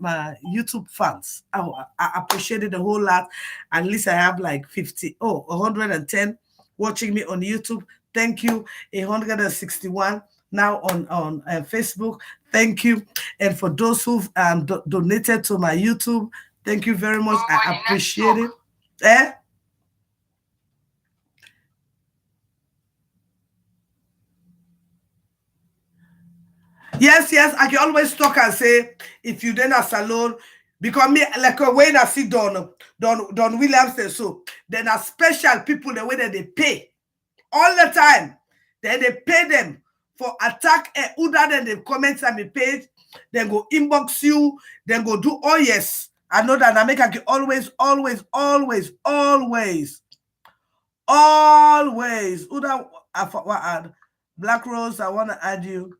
YouTube fans. I appreciate it a whole lot. At least I have like 110 watching me on YouTube. Thank you. 161 now on Facebook. Thank you. And for those who've donated to my YouTube, thank you very much. I appreciate it. Yes, I can always talk and say if you then a salon because me like when I see Don Williams so then are special people the way that they pay all the time. Then they pay them for attack other than they comment on my page, then go inbox you, then go do oh yes. I know that I make I can always. Uda what add Black Rose, I wanna add you.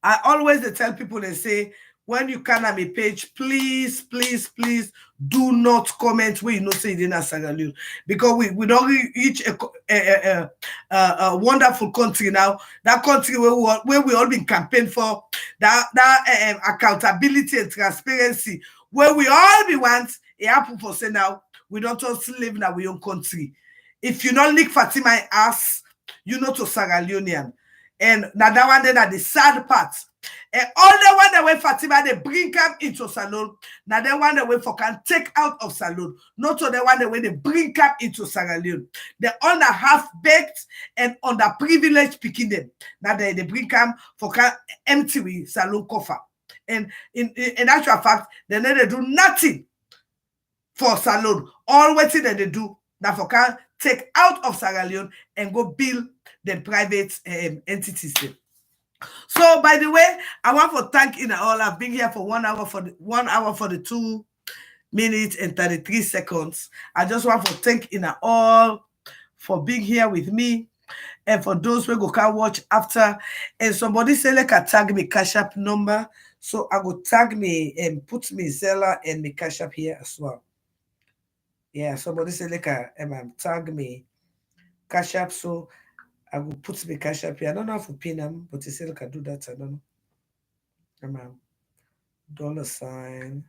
I always tell people they say when you can on my page, please do not comment where you know say it in a Sagalun because we don't reach a wonderful country now. That country where we all been campaign for that accountability and transparency where we all be want it happen for say now we don't also live in our own country. If you not lick Fatima ass, you know to Saralionian. And now that one then are the sad part. And all the one that way Fatima they bring come into salon. Now the one that way for can take out of salon. Not to the one that way they bring come into Sierra Leone. They all are half baked and underprivileged picking them. Now they bring come for can empty with salon coffer. And in actual fact, they do nothing for salon. All what that they do now for can take out of Sierra Leone and go build the private entities. So, by the way, I want to thank you all. I've been here for 1 hour for the 1 hour 42 minutes and 33 seconds. I just want to thank you all for being here with me, and for those who can watch after. And somebody say like a tag me Cash App number, so I will tag me and put me Zella and me Cash App here as well. Yeah, somebody say like a tag me Cash App, so I will put my Cash App here. I don't know how to pin them, but he said I can do that. I don't know. $.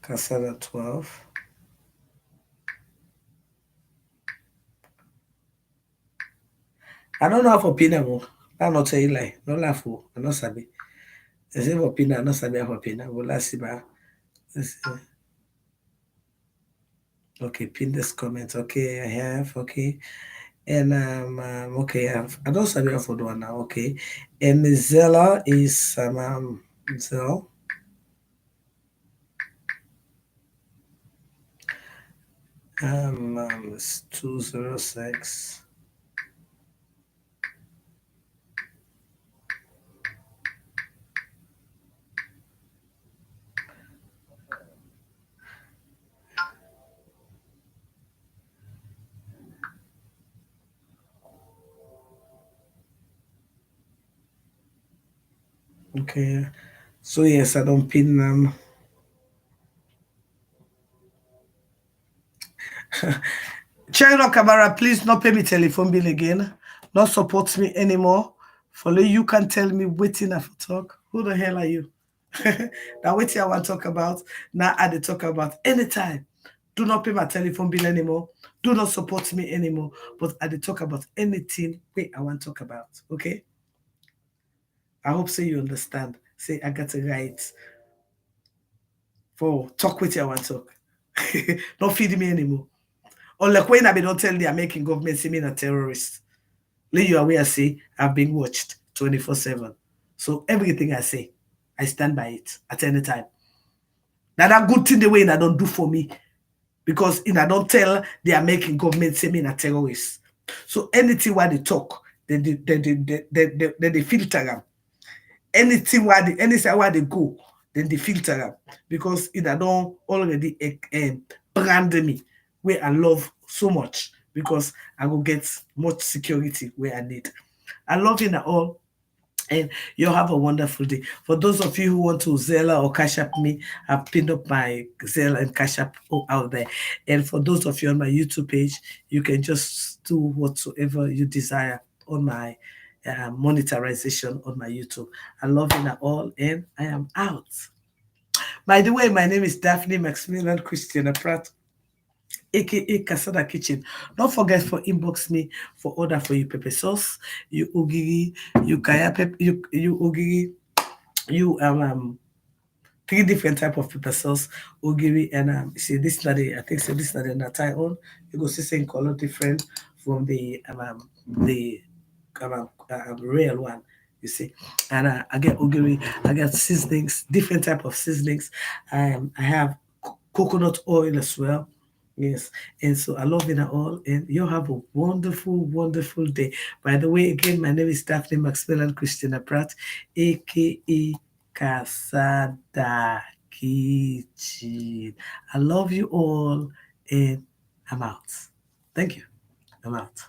Casada 12. I don't know how to pin them. I'm not saying lie. No laugh. I'm not sabi. I say for pin, I'm not sabi how to pin them. Let's see. Let's see. Okay, pin this comment. Okay, I have. Okay. And okay, I don't sabi how to do one now. Okay. And Zella is Zella. It's 206. Okay, so yes, I don't pin them. Chino Camara, please not pay me telephone bill again. Not support me anymore. Follow you can tell me waiting I talk. Who the hell are you? Now waiting I want to talk about. Now I they talk about anytime. Do not pay my telephone bill anymore. Do not support me anymore. But I they talk about anything wait I want to talk about. Okay? I hope so you understand. Say I got a right for talk with you I want to talk. Don't feed me anymore. Or like when I be don't tell the American government say me a terrorist. Let you aware say I've been watched 24/7. So everything I say, I stand by it at any time. Now that good thing the way I don't do for me. Because I don't tell the American government say me a terrorist. So anything while they talk, they filter them. Anything while they go, then they filter them. Because I don't already brand me where I love so much because I will get much security where I need. I love you all. And you have a wonderful day. For those of you who want to Zella or Cash App me, I've pinned up my Zella and Cash App out there. And for those of you on my YouTube page, you can just do whatsoever you desire on my monetization on my YouTube. I love you all, and I am out. By the way, my name is Daphne Maximilian Christiana Pratt, aka Casada Kitchen. Don't forget for inbox me for order for you pepper sauce, you ogiri, you kaya pep, you ogiri, you three different type of pepper sauce, ogiri, and see this not the I think so this not the natai on. You go see same color different from the real one. You see, and I get ogiri, I get seasonings, different type of seasonings. I have coconut oil as well. Yes, and so I love it all, and you have a wonderful, wonderful day. By the way, again, my name is Daphne Maxwell Christina Pratt, aka Casada Kitchen. I love you all, and I'm out. Thank you. I'm out.